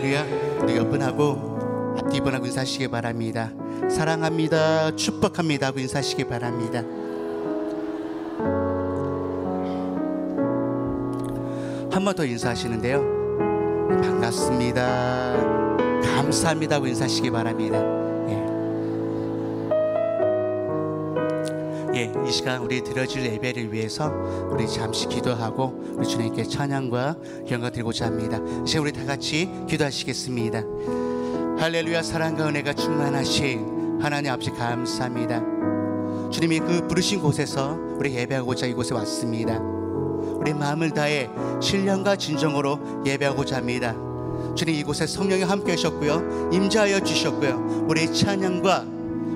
할렐루야. 우리 옆분하고 앞뒤 분하고 인사하시기 바랍니다. 사랑합니다, 축복합니다 하고 인사하시기 바랍니다. 한 번 더 인사하시는데요, 반갑습니다, 감사합니다 하고 인사하시기 바랍니다. 이 시간 우리 드려질 예배를 위해서 우리 잠시 기도하고 우리 주님께 찬양과 영광 드리고자 합니다. 이제 우리 다 같이 기도하시겠습니다. 할렐루야. 사랑과 은혜가 충만하신 하나님 아버지 감사합니다. 주님이 그 부르신 곳에서 우리 예배하고자 이곳에 왔습니다. 우리 마음을 다해 신령과 진정으로 예배하고자 합니다. 주님, 이곳에 성령이 함께 하셨고요, 임재하여 주셨고요, 우리 찬양과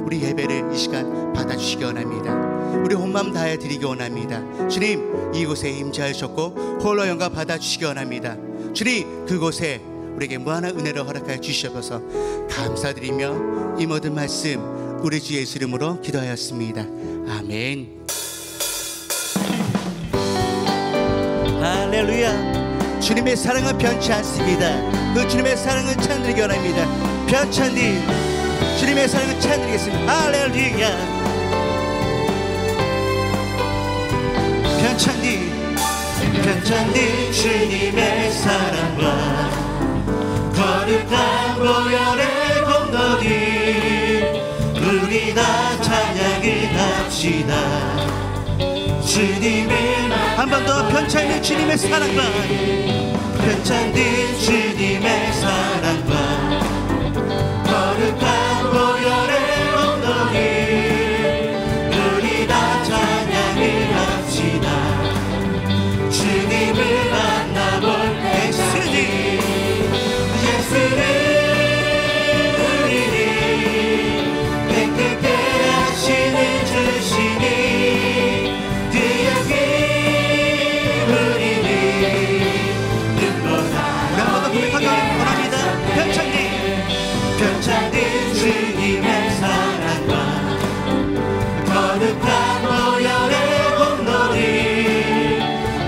우리 예배를 이 시간 받아주시기 원합니다. 우리 온 마음 다해 드리기 원합니다. 주님, 이곳에 임재하셨고 홀로 영광 받아주시기 원합니다. 주님, 그곳에 우리에게 무한한 은혜를 허락하여 주셔서 감사드리며 이 모든 말씀 우리 주 예수 이름으로 기도하였습니다. 아멘. 할렐루야. 주님의 사랑은 변치 않습니다. 그 주님의 사랑은 찬드리기 원합니다. 변찬디 주님의 사랑을 찬드리겠습니다. 할렐루야. 변찬디 주님의 사랑과 거룩한 보혈의 공덕이 우리 다 찬양을 합시다. 주님의 한 번 더. 변찬디 주님의 사랑과 변찬디 주님의 사랑과 거룩한 보혈의 공덕이 우리 다 찬양을 합시다. 주님을 만나볼 예수님, 예수를 우리를 깨끗게 하시는 주시니 그의 피 우리를 눈보다 더 고백하기 원합니다. 변찬디 주님의 사랑과 거룩한 보혈의 공로를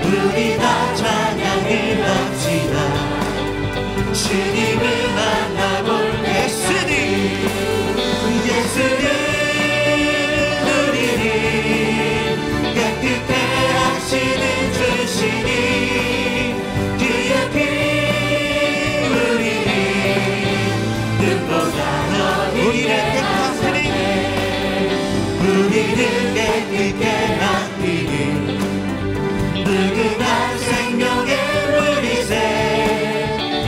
우리 다 찬양을 합시다. 주님을 만나볼 예수님, 예수를 우리를 깨끗게 하시는 주시니 그의 피 우리를 눈보다 우리를 깨끗게 만드는 무궁한 생명의 물이새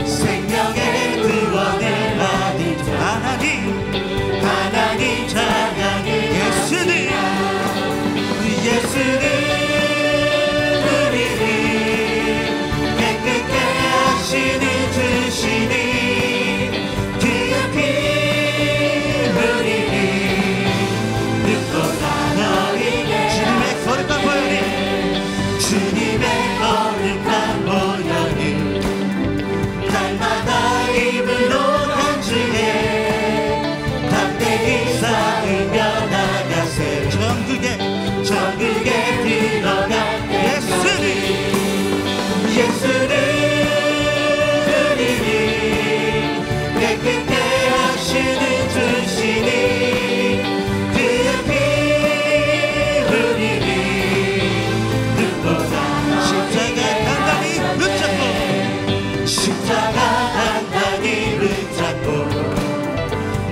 생명의 구원을 받은 자 하나님 찬양을 예수님, 예수는 우리를 깨끗게 하시는 주시니 그의 피 우리를 눈보다 너희게 주님의 거룩한 보혈이 주님의 거룩한 보혈을 날마다 입으로 간주해 담대히 쌓으며 나가세. 전국에 들어갈 예수를 우리를 깨끗게 하시는 주시니 그의 피 우리를 눈보다 십자가 단단히 붙잡고 십자가 단단히 붙잡고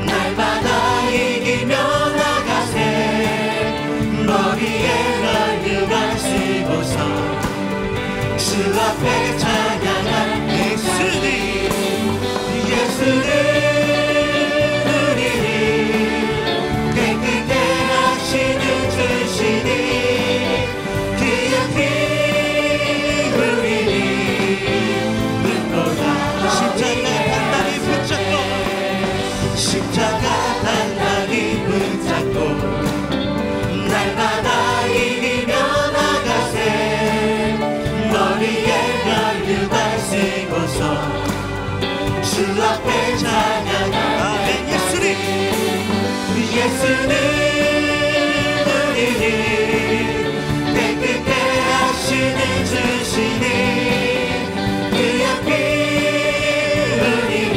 날마다 이기며 나가세. 머리에 널류관 쓰고서 주 앞에 찬양한 예수를 우리를 깨끗게 하시는 주시니 그의 피 우리를 눈보다 십자가 단단히 붙잡고 십자가 단단히 붙잡고 날마다 이기며 나가세. 머리에 멸류관 쓰고서 주 앞에 찬양하네. 예수는 우리를 깨끗게 하시는 주시니 그의 피 우리를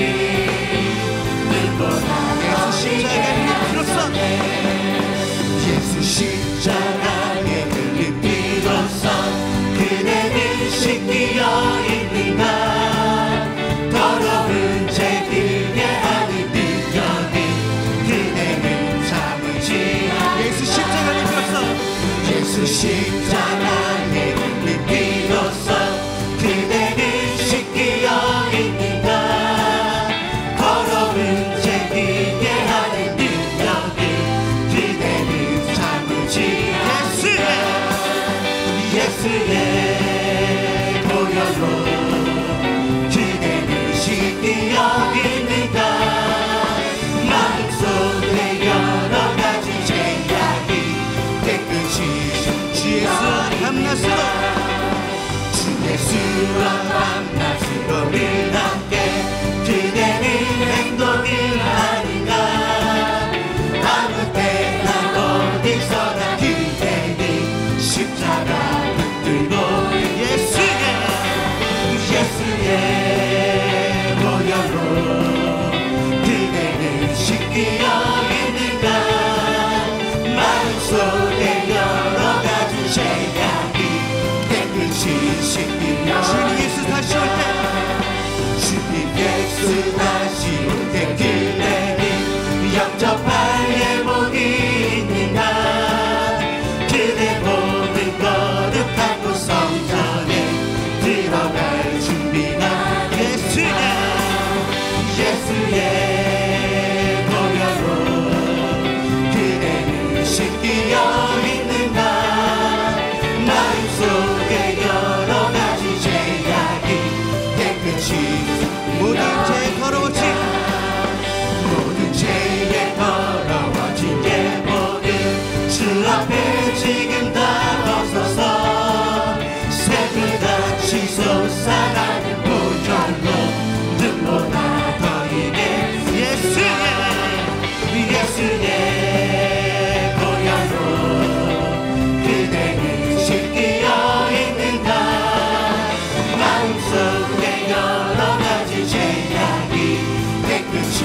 예수의 보혈로 그대는 씻기어 있는가 마음속에 여러 가지 죄악이 깨끗이 모든 죄 더러워진 모든 죄에 더러워진 예복은 주 앞에 지금 다 벗어서 새불같이 솟아나는 보혈로 눈보다 더 이게 예수의 보혈로 그대는 씻기어 있는가 마음속에 여러 가지 죄악이 깨끗이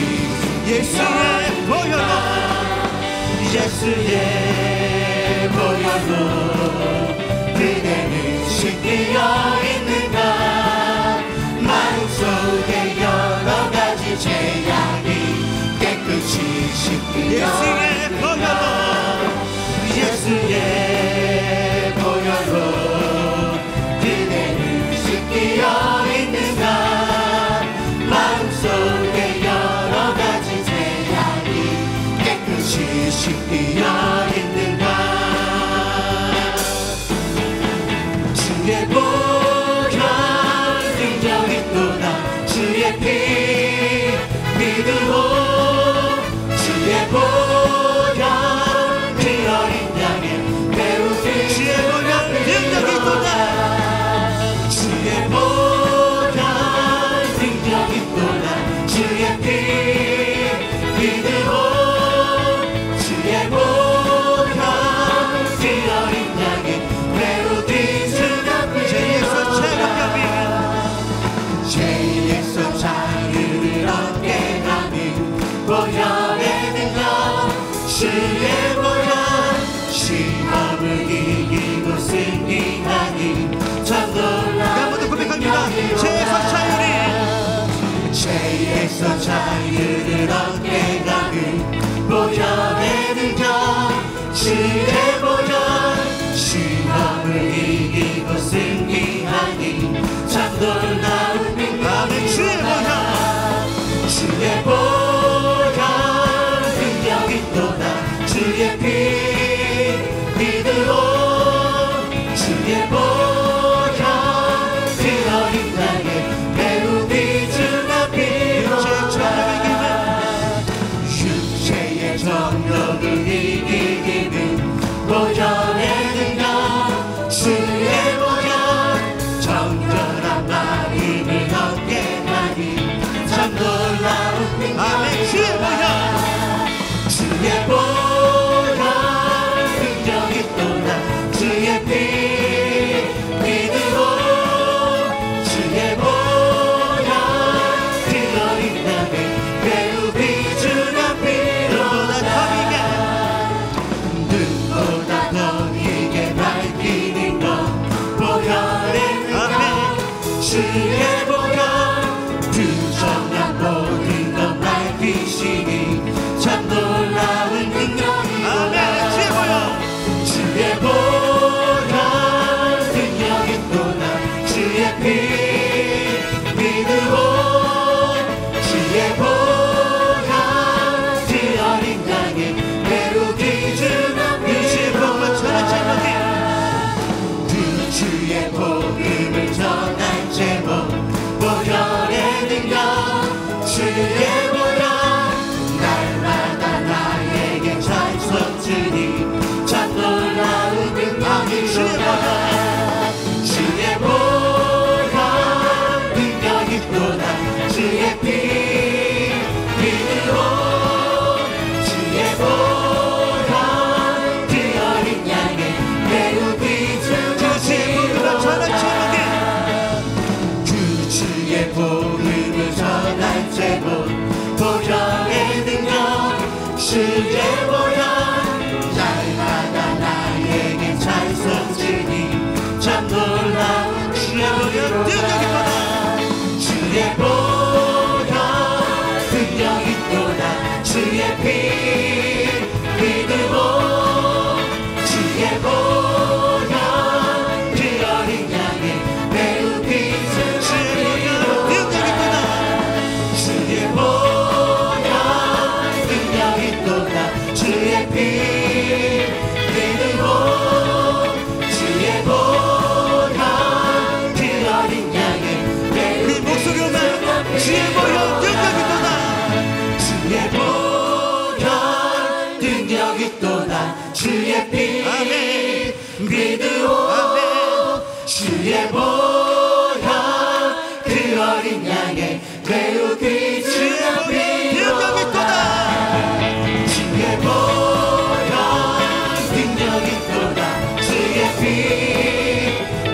예수의 보혈로 예수의 보혈로 그대는 씻기어 있는가 마음속에 여러 가지 죄악이 깨끗이 씻기어 예수의 보혈로 예수의 보혈로 그대는 씻기어 있는가 마음속에 여러 가지 죄악이 깨끗이 씻기어 있는가 주의 보혈 능력이 또다 주의 피 믿으오 주의 보혈 그 어린 양의 배우기 주의 보혈 능력이 또다 주의 보혈 능력이 또다 주의 피 믿으오 주의 보혈 그 어린 양의 배우기 주가 죄에서 자유함이 죄에서 자유를 얻게 하는 보혈의 능력 주의 보혈 시험을 이기고 승리하니 참 놀라운 모두 고백합니다. 죄에서 죄에서 자유를 얻게 하는 보혈의 능력 주의 보혈 시험을 이기고 승리하니 참 놀라운 아멘. 주의 보혈 주의 보혈 능력이 또다 주의 피 믿으오 주의 보혈 그 어린 양의 배우기 주가 필요하다 육체의 정욕을 이기기는 보혈의 능력 주의 보혈 정결한 마음을 얻게 하니 참 놀라운 아멘. 주의 보혈 주의 보혈 능력이 또다 주의 피 믿으오 주의 보혈 그 어린 양의 배우기 주가 필요하다 눈보다 더 이게 밝히는 것 보혈의 능력 주의 보혈 부정한 모든 것 밝히시니 참 놀라운 능력이구나 아멘. 주의 보혈 주의 보혈 능력이 또다 주의 피 믿으오 주의 보혈 그 어린 양의 배우기 주가 복음을 전한 제목이 그 주의 복음을 전한 제목 보혈의 능력 주의 보혈 날마다 나에게 찬송 주니 참 놀라운 능력이로다 주의 보혈 능력이 또다 주의 피 믿으오 주의 보혈 그 어린 양의 배우기 주가 주의 복음을 전한 제목이 그 주의 복음을 전한 제목 보혈의 능력 주의 보혈 날마다 나에게 찬송 주니 참 놀라운 주의 보혈 능력이 또다 주의 보혈 능력이 또다 주의 피 믿으오 주의 보혈 그 어린 양의 배우기 주의 능력이 또다 주의 보혈 주의 피 아멘. 믿으오 아멘. 주의 보혈 그 어린 양의 매우 귀중한 피로 주의 보혈 능력이 또다 주의 피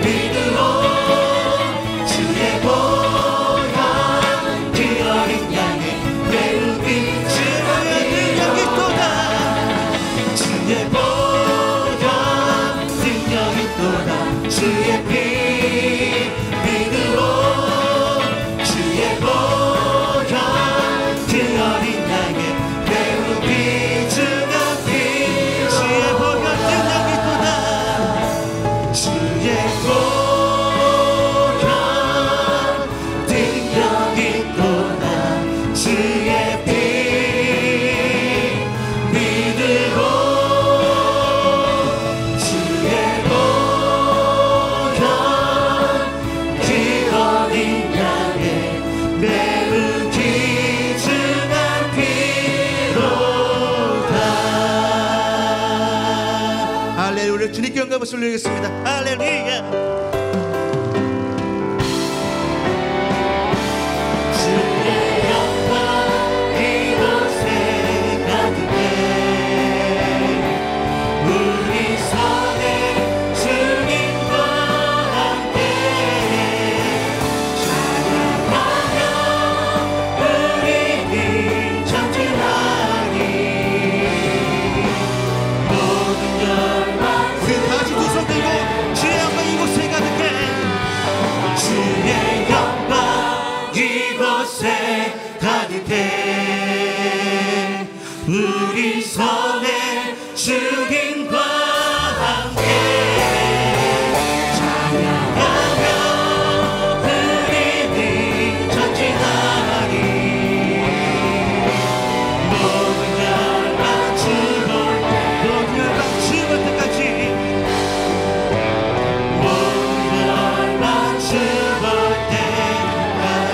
믿으오 주의 보혈 그 어린 양의 매우 귀중한 능력이 또다 주의 보혈 능력이 또다 주의 피 믿으오 주의 보혈 그 어린 양의 매우 귀중한 피 주의 보혈 능력이 또다 주의 보혈 능력이 또다 주의 피 믿으오 주의 보혈 그 어린 양의 매우 귀중한 피로다. 할렐루야. 주님께 영광을 돌리겠습니다. 할렐루야. 주의 영광 이곳에 가득해 우리 선의 주님과 함께 찬양하며 우리는 전진하리 모든 열망 우리 다 같이 두 손 들고 주의 영광 이곳에 가득해. 주의 영광 이곳에 가득해 우리 선의 주님과 함께 찬양하며 우리는 전진하리 모든 열망 죽을 모든 열방 죽을 때까지. 모든 열망 죽을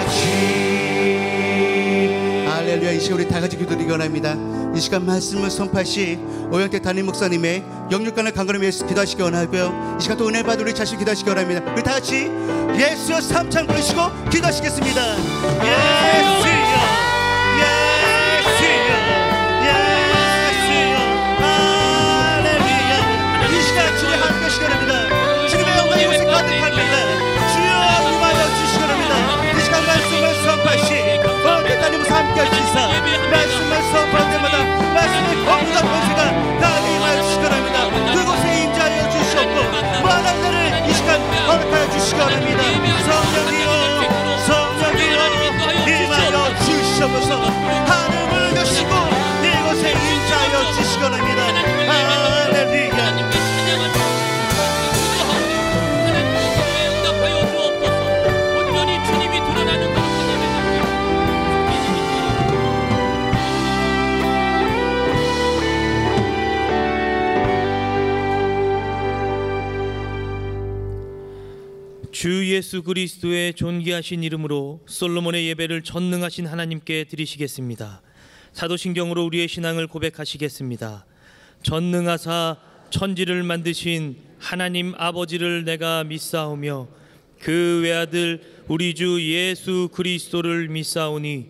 때까지 할렐루야. 이 시간 우리 다 같이 기도를 원합니다. 이 시간 말씀을 선포하시 오영태 담임 목사님의 영육간을 강건을 위해서 기도하시기 원하고요. 이 시간 또 은혜 받을 우리 자신 기도하시기 원합니다. 우리 다 같이 예수여 삼창 부르시고 기도하시겠습니다. 예수여 예수여 예수여 할렐루야. 이 시간 주님 함께 하시기 원합니다. 주님의 영광 이곳에 가득합니다. 주여 임하여 주시기 원합니다. 이 시간 말씀을 선포하시 오영태 담임 목사 함께 하시사 말씀을 선포할 때마다 말씀의 권위가 권세가 다 임하여 주시기 원합니다. 그곳에 임재하여 주시옵고 무한한 날을 이 시간 허락하여 주시기 원합니다. 성령이여 성령이여 임하여 주시옵소서. 하늘을 여시고 이곳에 임재하여 주시기 원합니다. 할렐루야. 주 예수 그리스도의 존귀하신 이름으로 솔로몬의 예배를 전능하신 하나님께 드리시겠습니다. 사도신경으로 우리의 신앙을 고백하시겠습니다. 전능하사 천지를 만드신 하나님 아버지를 내가 믿사오며 그 외아들 우리 주 예수 그리스도를 믿사오니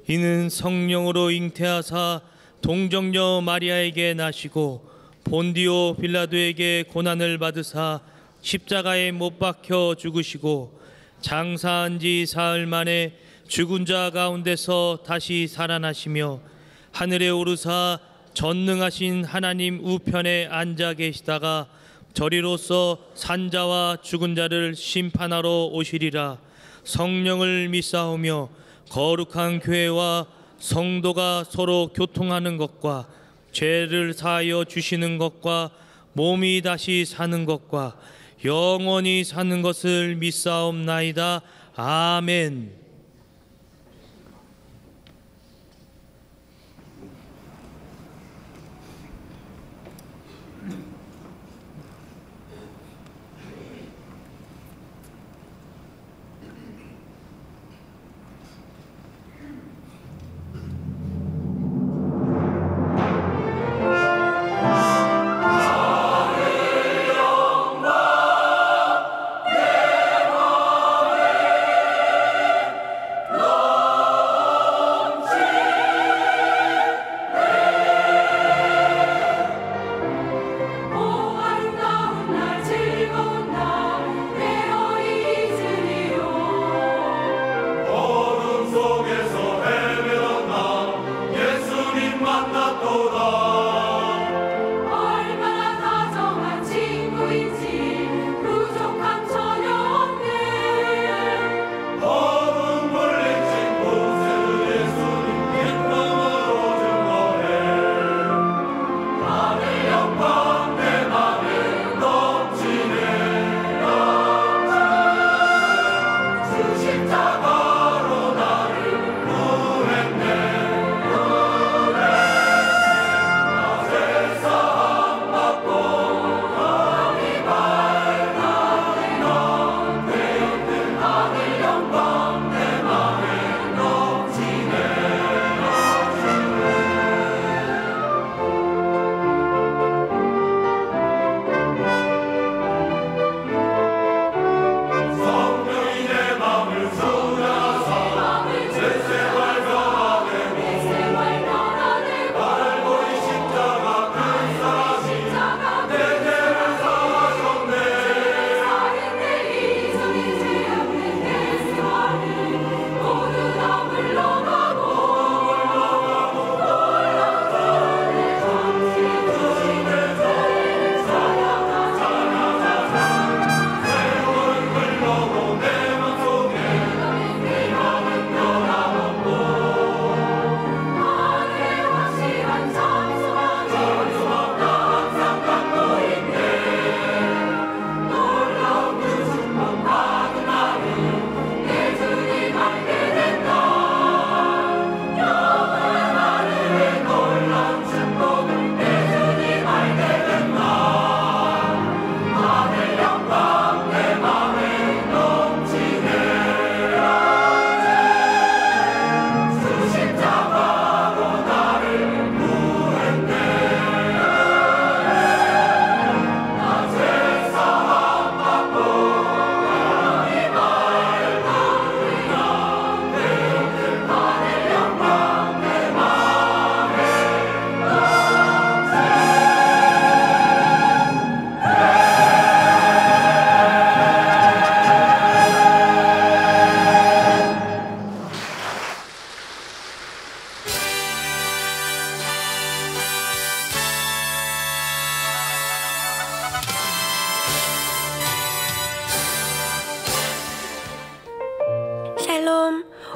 이는 성령으로 잉태하사 동정녀 마리아에게 나시고 본디오 빌라도에게 고난을 받으사 십자가에 못 박혀 죽으시고 장사한 지 사흘 만에 죽은 자 가운데서 다시 살아나시며 하늘에 오르사 전능하신 하나님 우편에 앉아 계시다가 저리로서 산자와 죽은 자를 심판하러 오시리라. 성령을 믿사오며 거룩한 교회와 성도가 서로 교통하는 것과 죄를 사하여 주시는 것과 몸이 다시 사는 것과 영원히 사는 것을 믿사옵나이다. 아멘.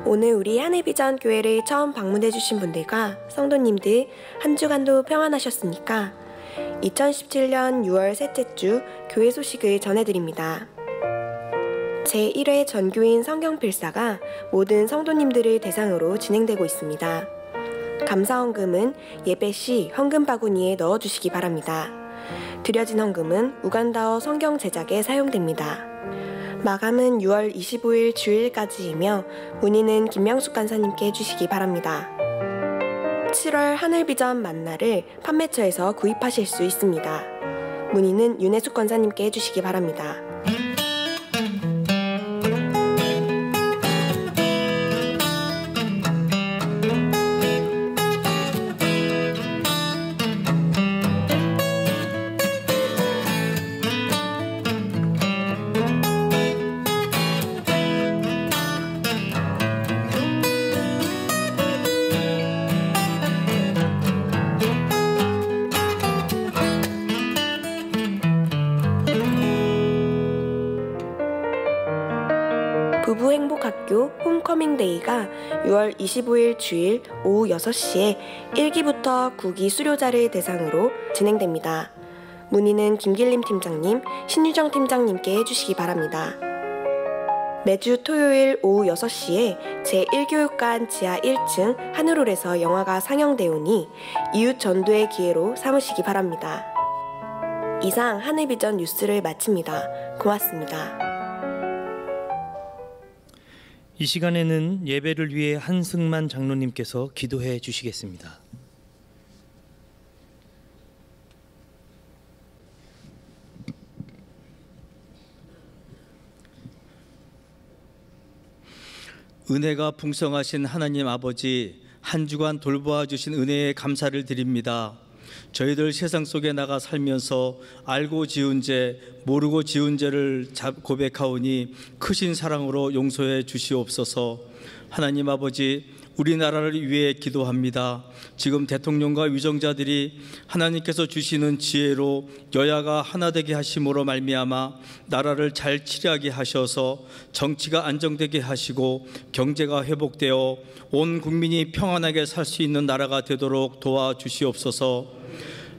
오늘 우리 하늘비전 교회를 처음 방문해 주신 분들과 성도님들 한 주간도 평안하셨습니까? 2017년 6월 셋째 주 교회 소식을 전해드립니다. 제1회 전교인 성경필사가 모든 성도님들을 대상으로 진행되고 있습니다. 감사헌금은 예배 시 헌금 바구니에 넣어주시기 바랍니다. 드려진 헌금은 우간다어 성경 제작에 사용됩니다. 마감은 6월 25일 주일까지이며 문의는 김명숙 간사님께 해주시기 바랍니다. 7월 하늘비전 만나를 판매처에서 구입하실 수 있습니다. 문의는 윤혜숙 권사님께 해주시기 바랍니다. 부부행복학교 홈커밍데이가 6월 25일 주일 오후 6시에 1기부터 9기 수료자를 대상으로 진행됩니다. 문의는 김길림 팀장님, 신유정 팀장님께 해주시기 바랍니다. 매주 토요일 오후 6시에 제1교육관 지하 1층 하늘홀에서 영화가 상영되오니 이웃 전도의 기회로 삼으시기 바랍니다. 이상 하늘비전 뉴스를 마칩니다. 고맙습니다. 이 시간에는 예배를 위해 한승만 장로님께서 기도해 주시겠습니다. 은혜가 풍성하신 하나님 아버지, 한 주간 돌보아 주신 은혜에 감사를 드립니다. 저희들 세상 속에 나가 살면서 알고 지은 죄, 모르고 지은 죄를 고백하오니 크신 사랑으로 용서해 주시옵소서. 하나님 아버지, 우리나라를 위해 기도합니다. 지금 대통령과 위정자들이 하나님께서 주시는 지혜로 여야가 하나 되게 하심으로 말미암아 나라를 잘 치리하게 하셔서 정치가 안정되게 하시고 경제가 회복되어 온 국민이 평안하게 살 수 있는 나라가 되도록 도와주시옵소서.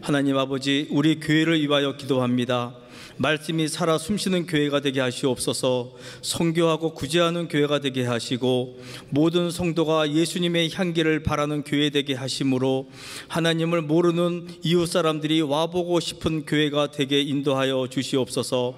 하나님 아버지, 우리 교회를 위하여 기도합니다. 말씀이 살아 숨쉬는 교회가 되게 하시옵소서. 선교하고 구제하는 교회가 되게 하시고 모든 성도가 예수님의 향기를 바라는 교회 되게 하심으로 하나님을 모르는 이웃 사람들이 와보고 싶은 교회가 되게 인도하여 주시옵소서.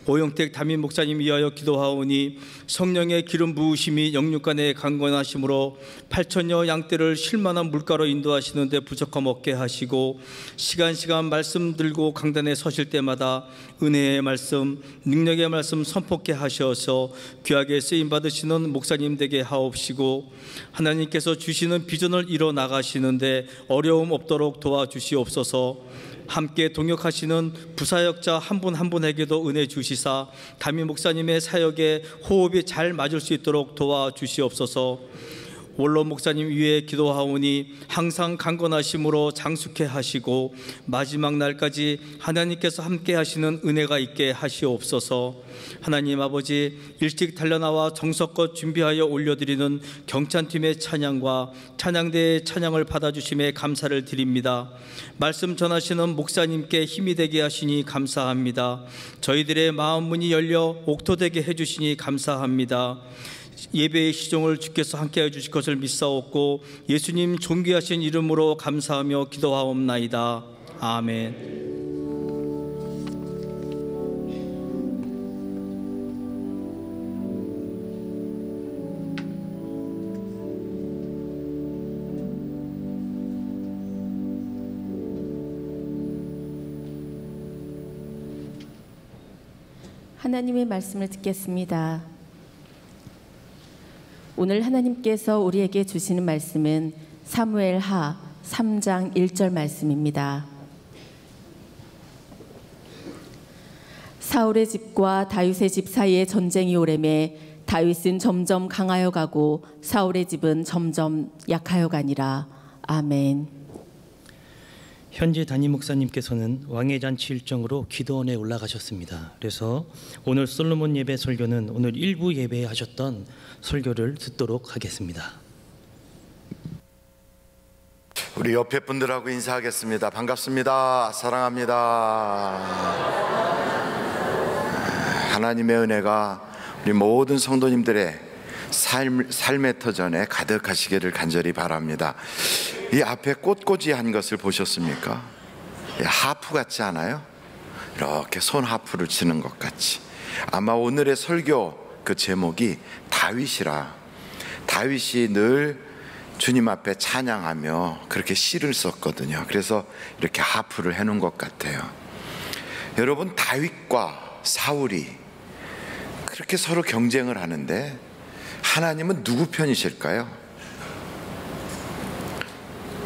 오영택 담임 목사님 위하여 기도하오니 성령의 기름 부으심이 영육간에 강건하심으로 8천여 양떼를 쉴만한 물가로 인도하시는 데 부족함 없게 하시고 시간 말씀 들고 강단에 서실 때마다 은혜의 말씀, 능력의 말씀 선포케 하셔서 귀하게 쓰임받으시는 목사님 되게 하옵시고 하나님께서 주시는 비전을 이뤄 나가시는데 어려움 없도록 도와주시옵소서. 함께 동역하시는 부사역자 한 분 한 분에게도 은혜 주시사 담임 목사님의 사역에 호흡이 잘 맞을 수 있도록 도와주시옵소서. 원로 목사님 위에 기도하오니 항상 강건하심으로 장수케 하시고 마지막 날까지 하나님께서 함께 하시는 은혜가 있게 하시옵소서. 하나님 아버지, 일찍 달려나와 정성껏 준비하여 올려드리는 경찬팀의 찬양과 찬양대의 찬양을 받아주심에 감사를 드립니다. 말씀 전하시는 목사님께 힘이 되게 하시니 감사합니다. 저희들의 마음 문이 열려 옥토되게 해주시니 감사합니다. 예배의 시종을 주께서 함께해 주실 것을 믿사옵고 예수님 존귀하신 이름으로 감사하며 기도하옵나이다. 아멘. 하나님의 말씀을 듣겠습니다. 오늘 하나님께서 우리에게 주시는 말씀은 사무엘하 3장 1절 말씀입니다. 사울의 집과 다윗의 집 사이에 전쟁이 오래매 다윗은 점점 강하여 가고 사울의 집은 점점 약하여 가니라. 아멘. 현재 담임 목사님께서는 왕의 잔치 일정으로 기도원에 올라가셨습니다. 그래서 오늘 솔로몬 예배 설교는 오늘 일부 예배하셨던 설교를 듣도록 하겠습니다. 우리 옆에 분들하고 인사하겠습니다. 반갑습니다. 사랑합니다. 하나님의 은혜가 우리 모든 성도님들의 삶의 터전에 가득하시기를 간절히 바랍니다. 이 앞에 꽃꽂이한 것을 보셨습니까? 하프 같지 않아요? 이렇게 손 하프를 치는 것 같이. 아마 오늘의 설교 그 제목이 다윗이라. 다윗이 늘 주님 앞에 찬양하며 그렇게 시를 썼거든요. 그래서 이렇게 하프를 해놓은 것 같아요. 여러분, 다윗과 사울이 그렇게 서로 경쟁을 하는데 하나님은 누구 편이실까요?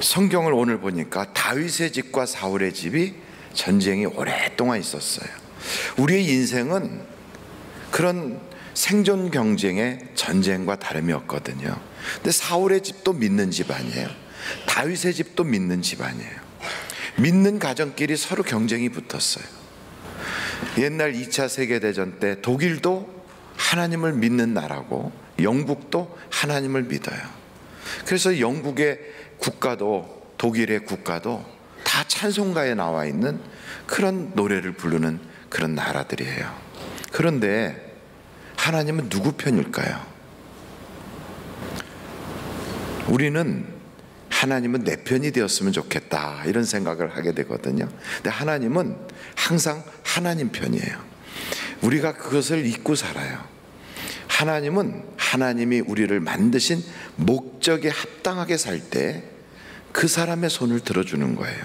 성경을 오늘 보니까 다윗의 집과 사울의 집이 전쟁이 오랫동안 있었어요. 우리의 인생은 그런 생존 경쟁의 전쟁과 다름이 없거든요. 근데 사울의 집도 믿는 집안이에요. 다윗의 집도 믿는 집안이에요. 믿는 가정끼리 서로 경쟁이 붙었어요. 옛날 2차 세계대전 때 독일도 하나님을 믿는 나라고 영국도 하나님을 믿어요. 그래서 영국의 국가도 독일의 국가도 다 찬송가에 나와 있는 그런 노래를 부르는 그런 나라들이에요. 그런데 하나님은 누구 편일까요? 우리는 하나님은 내 편이 되었으면 좋겠다 이런 생각을 하게 되거든요. 근데 하나님은 항상 하나님 편이에요. 우리가 그것을 잊고 살아요. 하나님은 하나님이 우리를 만드신 목적에 합당하게 살 때 그 사람의 손을 들어주는 거예요.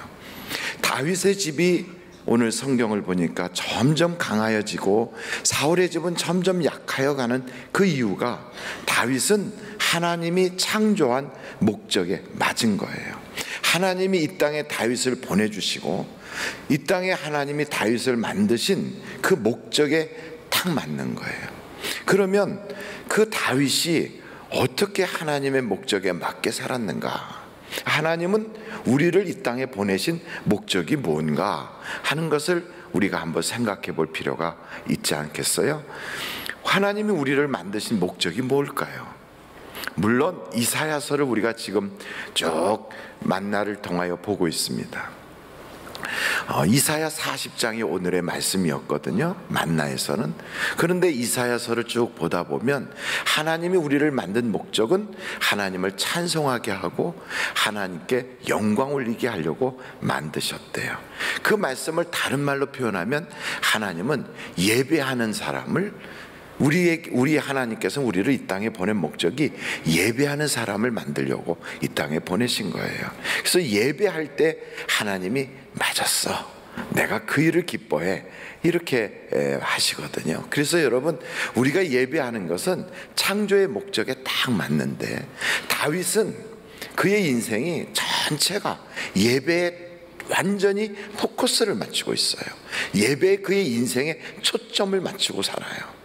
다윗의 집이 오늘 성경을 보니까 점점 강하여지고 사울의 집은 점점 약하여가는 그 이유가 다윗은 하나님이 창조한 목적에 맞은 거예요. 하나님이 이 땅에 다윗을 보내주시고 이 땅에 하나님이 다윗을 만드신 그 목적에 딱 맞는 거예요. 그러면 그 다윗이 어떻게 하나님의 목적에 맞게 살았는가? 하나님은 우리를 이 땅에 보내신 목적이 뭔가 하는 것을 우리가 한번 생각해 볼 필요가 있지 않겠어요? 하나님이 우리를 만드신 목적이 뭘까요? 물론 이사야서를 우리가 지금 쭉 만나를 통하여 보고 있습니다. 이사야 40장이 오늘의 말씀이었거든요, 만나에서는. 그런데 이사야서를 쭉 보다 보면 하나님이 우리를 만든 목적은 하나님을 찬송하게 하고 하나님께 영광 올리게 하려고 만드셨대요. 그 말씀을 다른 말로 표현하면 하나님은 예배하는 사람을 우리 하나님께서 우리를 이 땅에 보낸 목적이 예배하는 사람을 만들려고 이 땅에 보내신 거예요. 그래서 예배할 때 하나님이 맞았어, 내가 그 일을 기뻐해, 이렇게 하시거든요. 그래서 여러분, 우리가 예배하는 것은 창조의 목적에 딱 맞는데 다윗은 그의 인생이 전체가 예배에 완전히 포커스를 맞추고 있어요. 예배에 그의 인생에 초점을 맞추고 살아요.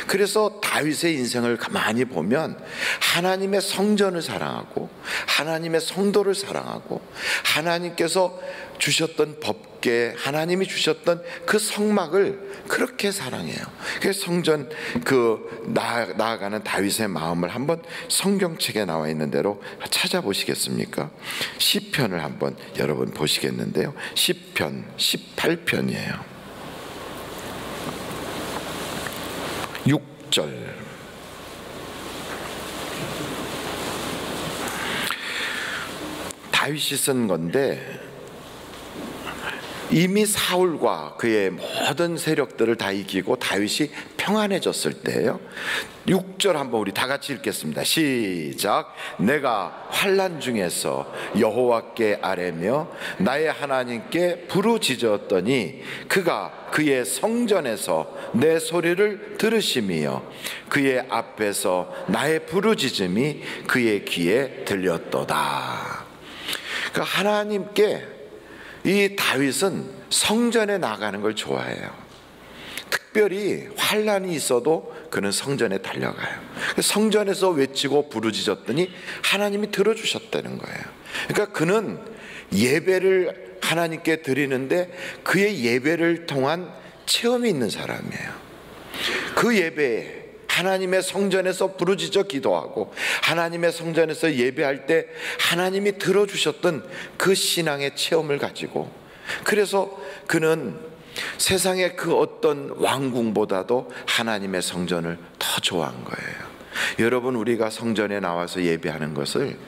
그래서 다윗의 인생을 가만히 보면 하나님의 성전을 사랑하고 하나님의 성도를 사랑하고 하나님께서 주셨던 법궤, 하나님이 주셨던 그 성막을 그렇게 사랑해요. 그래서 성전 나아가는 다윗의 마음을 한번 성경책에 나와 있는 대로 찾아보시겠습니까? 시편을 한번 여러분 보시겠는데요, 시편 18편이에요 6절. 다윗이 쓴 건데 이미 사울과 그의 모든 세력들을 다 이기고 다윗이 평안해졌을 때예요. 6절 한번 우리 다 같이 읽겠습니다. 시작. 내가 환난 중에서 여호와께 아뢰며 나의 하나님께 부르짖었더니 그가 그의 성전에서 내 소리를 들으시며 그의 앞에서 나의 부르짖음이 그의 귀에 들렸도다. 그러니까 하나님께 이 다윗은 성전에 나가는 걸 좋아해요. 특별히 환난이 있어도 그는 성전에 달려가요. 성전에서 외치고 부르짖었더니 하나님이 들어주셨다는 거예요. 그러니까 그는 예배를 하나님께 드리는데 그의 예배를 통한 체험이 있는 사람이에요. 그 예배에 하나님의 성전에서 부르짖어 기도하고 하나님의 성전에서 예배할 때 하나님이 들어주셨던 그 신앙의 체험을 가지고, 그래서 그는 세상의 그 어떤 왕궁보다도 하나님의 성전을 더 좋아한 거예요. 여러분, 우리가 성전에 나와서 예배하는 것을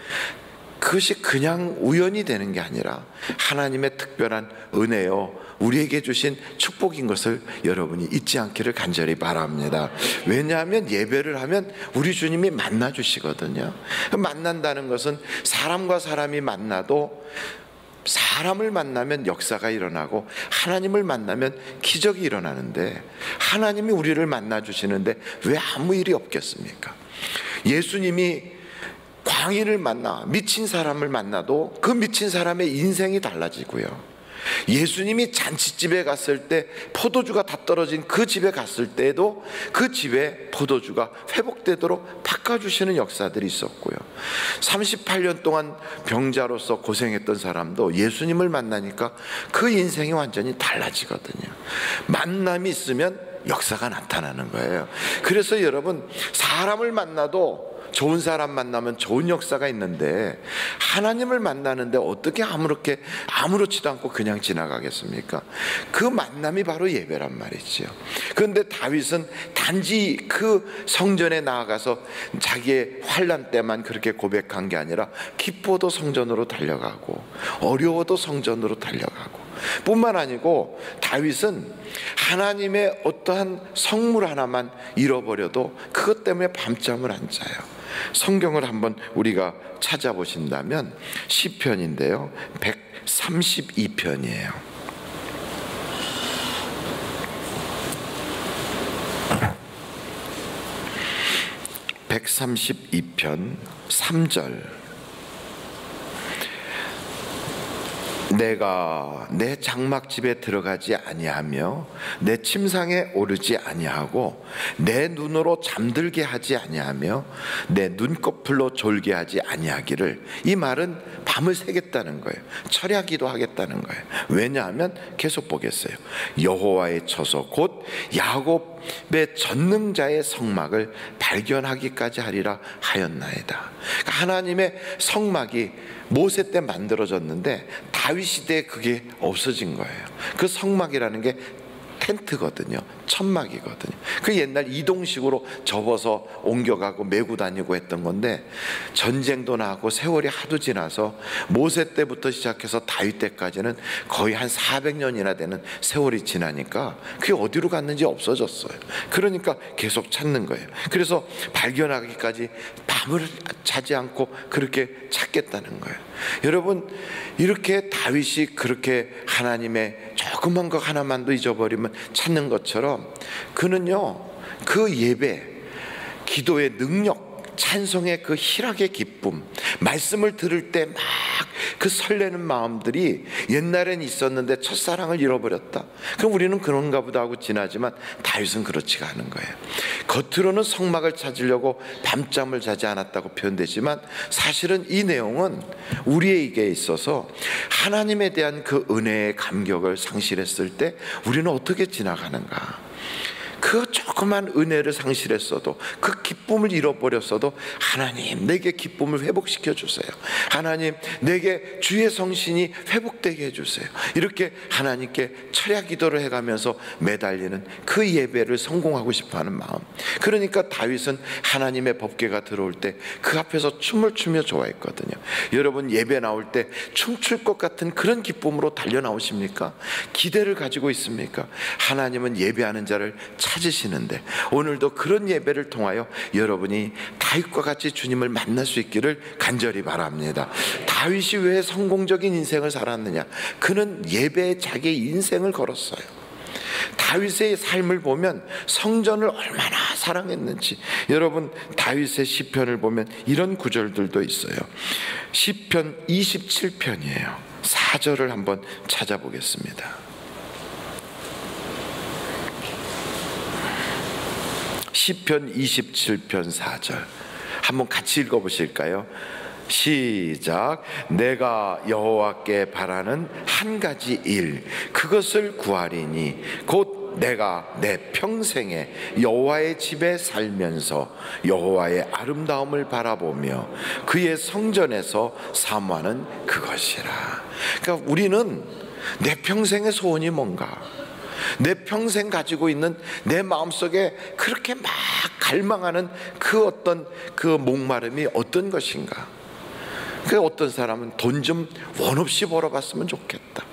그것이 그냥 우연이 되는 게 아니라 하나님의 특별한 은혜요, 우리에게 주신 축복인 것을 여러분이 잊지 않기를 간절히 바랍니다. 왜냐하면 예배를 하면 우리 주님이 만나 주시거든요. 만난다는 것은 사람과 사람이 만나도 사람을 만나면 역사가 일어나고 하나님을 만나면 기적이 일어나는데, 하나님이 우리를 만나 주시는데 왜 아무 일이 없겠습니까? 예수님이 광인을 만나 미친 사람을 만나도 그 미친 사람의 인생이 달라지고요, 예수님이 잔치집에 갔을 때 포도주가 다 떨어진 그 집에 갔을 때에도 그 집에 포도주가 회복되도록 바꿔주시는 역사들이 있었고요, 38년 동안 병자로서 고생했던 사람도 예수님을 만나니까 그 인생이 완전히 달라지거든요. 만남이 있으면 역사가 나타나는 거예요. 그래서 여러분, 사람을 만나도 좋은 사람 만나면 좋은 역사가 있는데 하나님을 만나는데 어떻게 아무렇지도 않고 그냥 지나가겠습니까? 그 만남이 바로 예배란 말이죠. 그런데 다윗은 단지 그 성전에 나아가서 자기의 환난 때만 그렇게 고백한 게 아니라 기뻐도 성전으로 달려가고 어려워도 성전으로 달려가고, 뿐만 아니고 다윗은 하나님의 어떠한 성물 하나만 잃어버려도 그것 때문에 밤잠을 안 자요. 성경을 한번 우리가 찾아보신다면 시편인데요, 132편이에요. 132편 3절. 내가 내 장막집에 들어가지 아니하며 내 침상에 오르지 아니하고 내 눈으로 잠들게 하지 아니하며 내 눈꺼풀로 졸게 하지 아니하기를, 이 말은 밤을 새겠다는 거예요. 철야기도 하겠다는 거예요. 왜냐하면 계속 보겠어요. 여호와의 처소 곧 야곱의 전능자의 성막을 발견하기까지 하리라 하였나이다. 그러니까 하나님의 성막이 모세 때 만들어졌는데 다윗 시대에 그게 없어진 거예요. 그 성막이라는 게 텐트거든요. 천막이거든요. 그 옛날 이동식으로 접어서 옮겨가고 메고 다니고 했던 건데, 전쟁도 나고 세월이 하도 지나서 모세 때부터 시작해서 다윗 때까지는 거의 한 400년이나 되는 세월이 지나니까 그게 어디로 갔는지 없어졌어요. 그러니까 계속 찾는 거예요. 그래서 발견하기까지 밤을 자지 않고 그렇게 찾겠다는 거예요. 여러분, 이렇게 다윗이 그렇게 하나님의 조그만 것 하나만도 잊어버리면 찾는 것처럼 그는요, 그 예배, 기도의 능력, 찬송의 그 희락의 기쁨, 말씀을 들을 때 막 그 설레는 마음들이 옛날엔 있었는데 첫사랑을 잃어버렸다. 그럼 우리는 그런가 보다 하고 지나지만 다윗은 그렇지가 않은 거예요. 겉으로는 성막을 찾으려고 밤잠을 자지 않았다고 표현되지만 사실은 이 내용은 우리에게 있어서 하나님에 대한 그 은혜의 감격을 상실했을 때 우리는 어떻게 지나가는가, 그 조그만 은혜를 상실했어도, 그 기쁨을 잃어버렸어도 하나님 내게 기쁨을 회복시켜 주세요. 하나님 내게 주의 성신이 회복되게 해주세요. 이렇게 하나님께 철야 기도를 해가면서 매달리는 그 예배를 성공하고 싶어하는 마음. 그러니까 다윗은 하나님의 법궤가 들어올 때 그 앞에서 춤을 추며 좋아했거든요. 여러분, 예배 나올 때 춤출 것 같은 그런 기쁨으로 달려 나오십니까? 기대를 가지고 있습니까? 하나님은 예배하는 자를 찾으시는데 오늘도 그런 예배를 통하여 여러분이 다윗과 같이 주님을 만날 수 있기를 간절히 바랍니다. 다윗이 왜 성공적인 인생을 살았느냐? 그는 예배에 자기의 인생을 걸었어요. 다윗의 삶을 보면 성전을 얼마나 사랑했는지, 여러분 다윗의 시편을 보면 이런 구절들도 있어요. 시편 27편이에요. 4절을 한번 찾아보겠습니다. 시편 27편 4절 한번 같이 읽어보실까요? 시작. 내가 여호와께 바라는 한 가지 일, 그것을 구하리니 곧 내가 내 평생에 여호와의 집에 살면서 여호와의 아름다움을 바라보며 그의 성전에서 사모하는 그것이라. 그러니까 우리는 내 평생의 소원이 뭔가, 내 평생 가지고 있는 내 마음속에 그렇게 막 갈망하는 그 어떤 그 목마름이 어떤 것인가. 그 어떤 사람은 돈 좀 원 없이 벌어봤으면 좋겠다.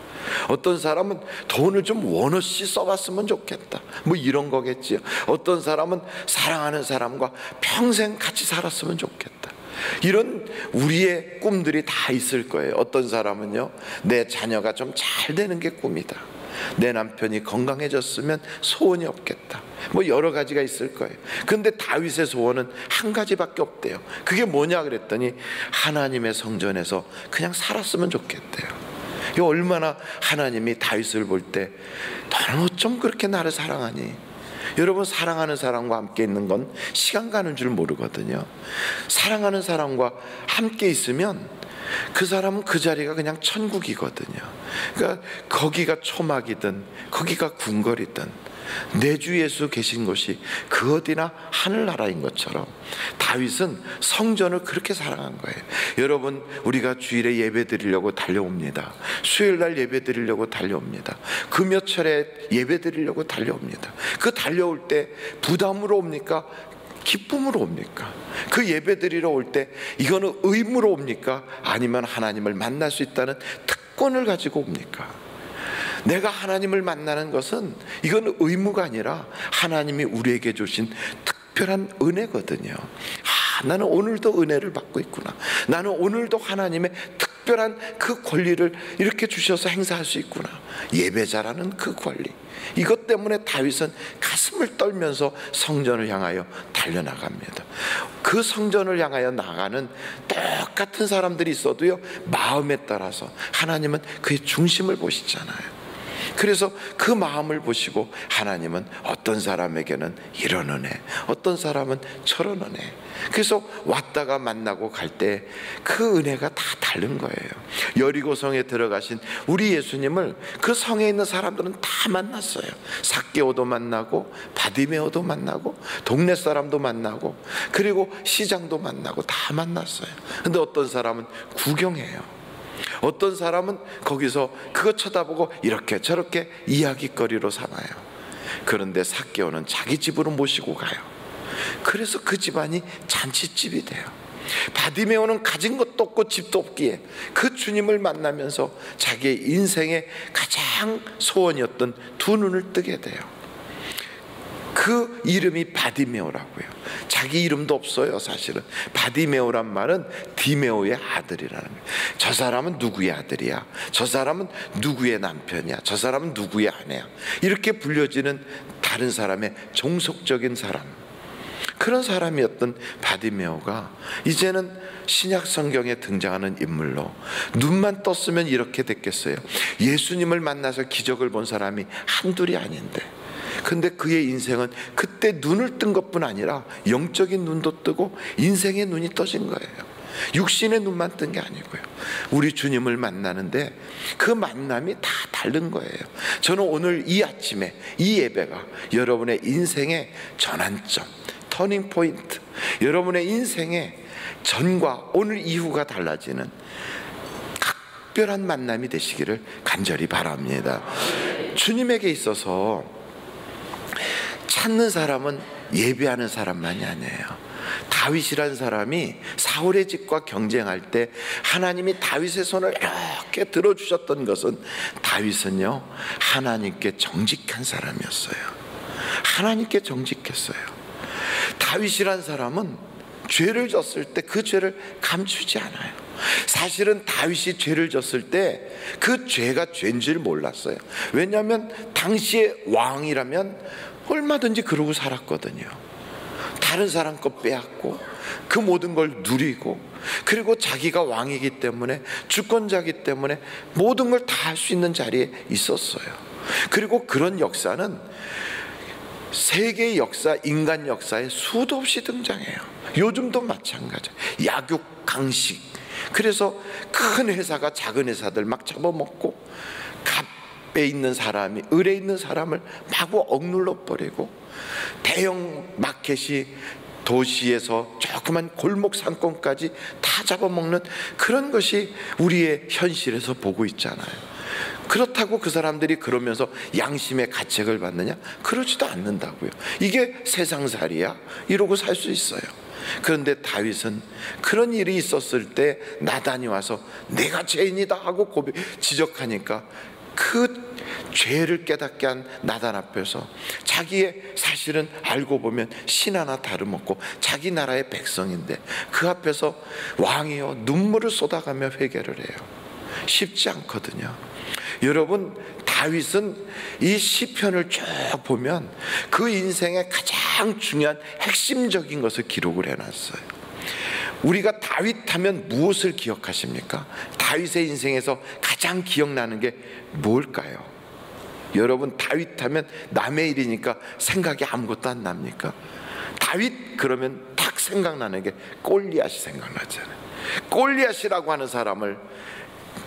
어떤 사람은 돈을 좀 원 없이 써봤으면 좋겠다. 뭐 이런 거겠지요. 어떤 사람은 사랑하는 사람과 평생 같이 살았으면 좋겠다. 이런 우리의 꿈들이 다 있을 거예요. 어떤 사람은요, 내 자녀가 좀 잘 되는 게 꿈이다. 내 남편이 건강해졌으면 소원이 없겠다. 뭐 여러 가지가 있을 거예요. 근데 다윗의 소원은 한 가지밖에 없대요. 그게 뭐냐 그랬더니 하나님의 성전에서 그냥 살았으면 좋겠대요. 이거 얼마나 하나님이 다윗을 볼 때 너 좀 그렇게 나를 사랑하니? 여러분, 사랑하는 사람과 함께 있는 건 시간 가는 줄 모르거든요. 사랑하는 사람과 함께 있으면 그 사람은 그 자리가 그냥 천국이거든요. 그러니까 거기가 초막이든 거기가 궁궐이든 내 주 예수 계신 곳이 그 어디나 하늘나라인 것처럼 다윗은 성전을 그렇게 사랑한 거예요. 여러분, 우리가 주일에 예배 드리려고 달려옵니다. 수요일날 예배 드리려고 달려옵니다. 금요철에 예배 드리려고 달려옵니다. 그 달려올 때 부담으로 옵니까? 기쁨으로 옵니까? 그 예배 드리러 올 때 이거는 의무로 옵니까? 아니면 하나님을 만날 수 있다는 특권을 가지고 옵니까? 내가 하나님을 만나는 것은 이건 의무가 아니라 하나님이 우리에게 주신 특별한 은혜거든요. 나는 오늘도 은혜를 받고 있구나. 나는 오늘도 하나님의 특별한 그 권리를 이렇게 주셔서 행사할 수 있구나. 예배자라는 그 권리. 이것 때문에 다윗은 가슴을 떨면서 성전을 향하여 달려나갑니다. 그 성전을 향하여 나가는 똑같은 사람들이 있어도요, 마음에 따라서 하나님은 그의 중심을 보시잖아요. 그래서 그 마음을 보시고 하나님은 어떤 사람에게는 이런 은혜, 어떤 사람은 저런 은혜. 그래서 왔다가 만나고 갈 때 그 은혜가 다 다른 거예요. 여리고성에 들어가신 우리 예수님을 그 성에 있는 사람들은 다 만났어요. 삭개오도 만나고 바디메오도 만나고 동네 사람도 만나고 그리고 시장도 만나고 다 만났어요. 근데 어떤 사람은 구경해요. 어떤 사람은 거기서 그거 쳐다보고 이렇게 저렇게 이야기거리로 삼아요. 그런데 삭개오는 자기 집으로 모시고 가요. 그래서 그 집안이 잔치집이 돼요. 바디메오는 가진 것도 없고 집도 없기에 그 주님을 만나면서 자기의 인생의 가장 소원이었던 두 눈을 뜨게 돼요. 그 이름이 바디메오라고요. 자기 이름도 없어요. 사실은 바디메오란 말은 디메오의 아들이라는 거예요. 저 사람은 누구의 아들이야, 저 사람은 누구의 남편이야, 저 사람은 누구의 아내야, 이렇게 불려지는 다른 사람의 종속적인 사람, 그런 사람이었던 바디메오가 이제는 신약 성경에 등장하는 인물로, 눈만 떴으면 이렇게 됐겠어요. 예수님을 만나서 기적을 본 사람이 한둘이 아닌데, 근데 그의 인생은 그때 눈을 뜬 것뿐 아니라 영적인 눈도 뜨고 인생의 눈이 떠진 거예요. 육신의 눈만 뜬 게 아니고요. 우리 주님을 만나는데 그 만남이 다 다른 거예요. 저는 오늘 이 아침에 이 예배가 여러분의 인생의 전환점, 터닝 포인트, 여러분의 인생의 전과 오늘 이후가 달라지는 특별한 만남이 되시기를 간절히 바랍니다. 주님에게 있어서 찾는 사람은 예배하는 사람만이 아니에요. 다윗이라는 사람이 사울의 집과 경쟁할 때 하나님이 다윗의 손을 이렇게 들어주셨던 것은, 다윗은요 하나님께 정직한 사람이었어요. 하나님께 정직했어요. 다윗이란 사람은 죄를 졌을 때 그 죄를 감추지 않아요. 사실은 다윗이 죄를 졌을 때 그 죄가 죄인 줄 몰랐어요. 왜냐하면 당시의 왕이라면 얼마든지 그러고 살았거든요. 다른 사람 것 빼앗고 그 모든 걸 누리고, 그리고 자기가 왕이기 때문에, 주권자이기 때문에 모든 걸 다 할 수 있는 자리에 있었어요. 그리고 그런 역사는 세계의 역사, 인간 역사에 수도 없이 등장해요. 요즘도 마찬가지예요. 약육 강식, 그래서 큰 회사가 작은 회사들 막 잡아먹고, 갑에 있는 사람이 을에 있는 사람을 마구 억눌러 버리고, 대형 마켓이 도시에서 조그만 골목 상권까지 다 잡아먹는 그런 것이 우리의 현실에서 보고 있잖아요. 그렇다고 그 사람들이 그러면서 양심의 가책을 받느냐? 그러지도 않는다고요. 이게 세상살이야? 이러고 살 수 있어요. 그런데 다윗은 그런 일이 있었을 때 나단이 와서 내가 죄인이다 하고 지적하니까 그 죄를 깨닫게 한 나단 앞에서 자기의, 사실은 알고 보면 신 하나 다름없고 자기 나라의 백성인데 그 앞에서 왕이여 눈물을 쏟아가며 회개를 해요. 쉽지 않거든요. 여러분, 다윗은 이 시편을 쭉 보면 그 인생의 가장 중요한 핵심적인 것을 기록을 해놨어요. 우리가 다윗 하면 무엇을 기억하십니까? 다윗의 인생에서 가장 기억나는 게 뭘까요? 여러분, 다윗 하면 남의 일이니까 생각이 아무것도 안 납니까? 다윗 그러면 딱 생각나는 게 골리앗이 생각나잖아요. 골리앗이라고 하는 사람을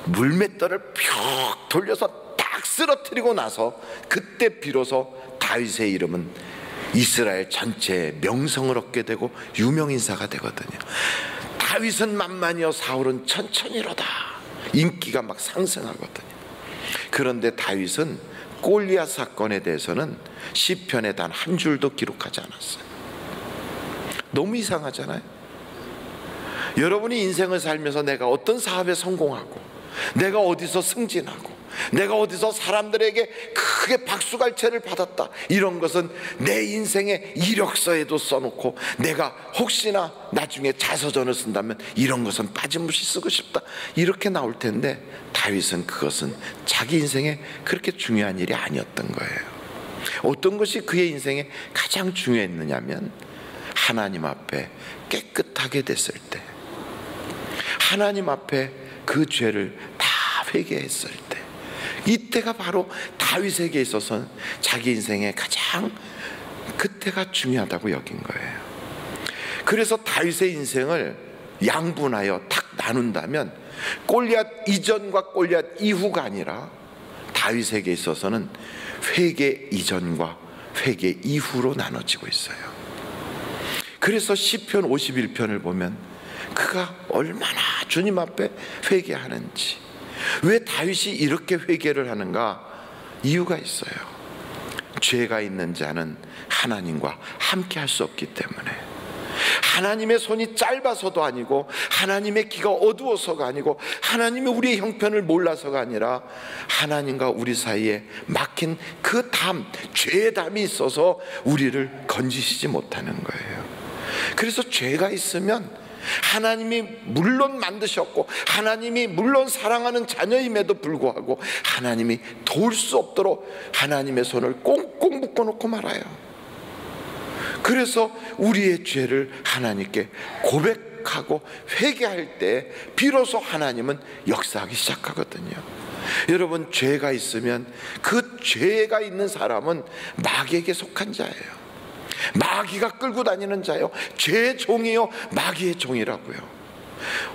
물맷돌을 펴 돌려서 딱 쓰러뜨리고 나서 그때 비로소 다윗의 이름은 이스라엘 전체의 명성을 얻게 되고 유명인사가 되거든요. 다윗은 만만이여 사울은 천천히로다. 인기가 막 상승하거든요. 그런데 다윗은 골리앗 사건에 대해서는 시편에 단 한 줄도 기록하지 않았어요. 너무 이상하잖아요. 여러분이 인생을 살면서 내가 어떤 사업에 성공하고, 내가 어디서 승진하고, 내가 어디서 사람들에게 크게 박수갈채를 받았다, 이런 것은 내 인생의 이력서에도 써놓고 내가 혹시나 나중에 자서전을 쓴다면 이런 것은 빠짐없이 쓰고 싶다, 이렇게 나올 텐데 다윗은 그것은 자기 인생에 그렇게 중요한 일이 아니었던 거예요. 어떤 것이 그의 인생에 가장 중요했느냐면 하나님 앞에 깨끗하게 됐을 때, 하나님 앞에 그 죄를 다 회개했을 때, 이때가 바로 다윗에게 있어서는 자기 인생의 가장 그때가 중요하다고 여긴 거예요. 그래서 다윗의 인생을 양분하여 딱 나눈다면 골리앗 이전과 골리앗 이후가 아니라 다윗에게 있어서는 회개 이전과 회개 이후로 나눠지고 있어요. 그래서 시편 51편을 보면 그가 얼마나 주님 앞에 회개하는지, 왜 다윗이 이렇게 회개를 하는가? 이유가 있어요. 죄가 있는 자는 하나님과 함께 할 수 없기 때문에, 하나님의 손이 짧아서도 아니고, 하나님의 귀가 어두워서가 아니고, 하나님이 우리의 형편을 몰라서가 아니라 하나님과 우리 사이에 막힌 그 담, 죄의 담이 있어서 우리를 건지시지 못하는 거예요. 그래서 죄가 있으면 하나님이 물론 만드셨고 하나님이 물론 사랑하는 자녀임에도 불구하고 하나님이 도울 수 없도록 하나님의 손을 꽁꽁 묶어놓고 말아요. 그래서 우리의 죄를 하나님께 고백하고 회개할 때 비로소 하나님은 역사하기 시작하거든요. 여러분, 죄가 있으면 그 죄가 있는 사람은 마귀에게 속한 자예요. 마귀가 끌고 다니는 자요, 죄의 종이요 마귀의 종이라고요.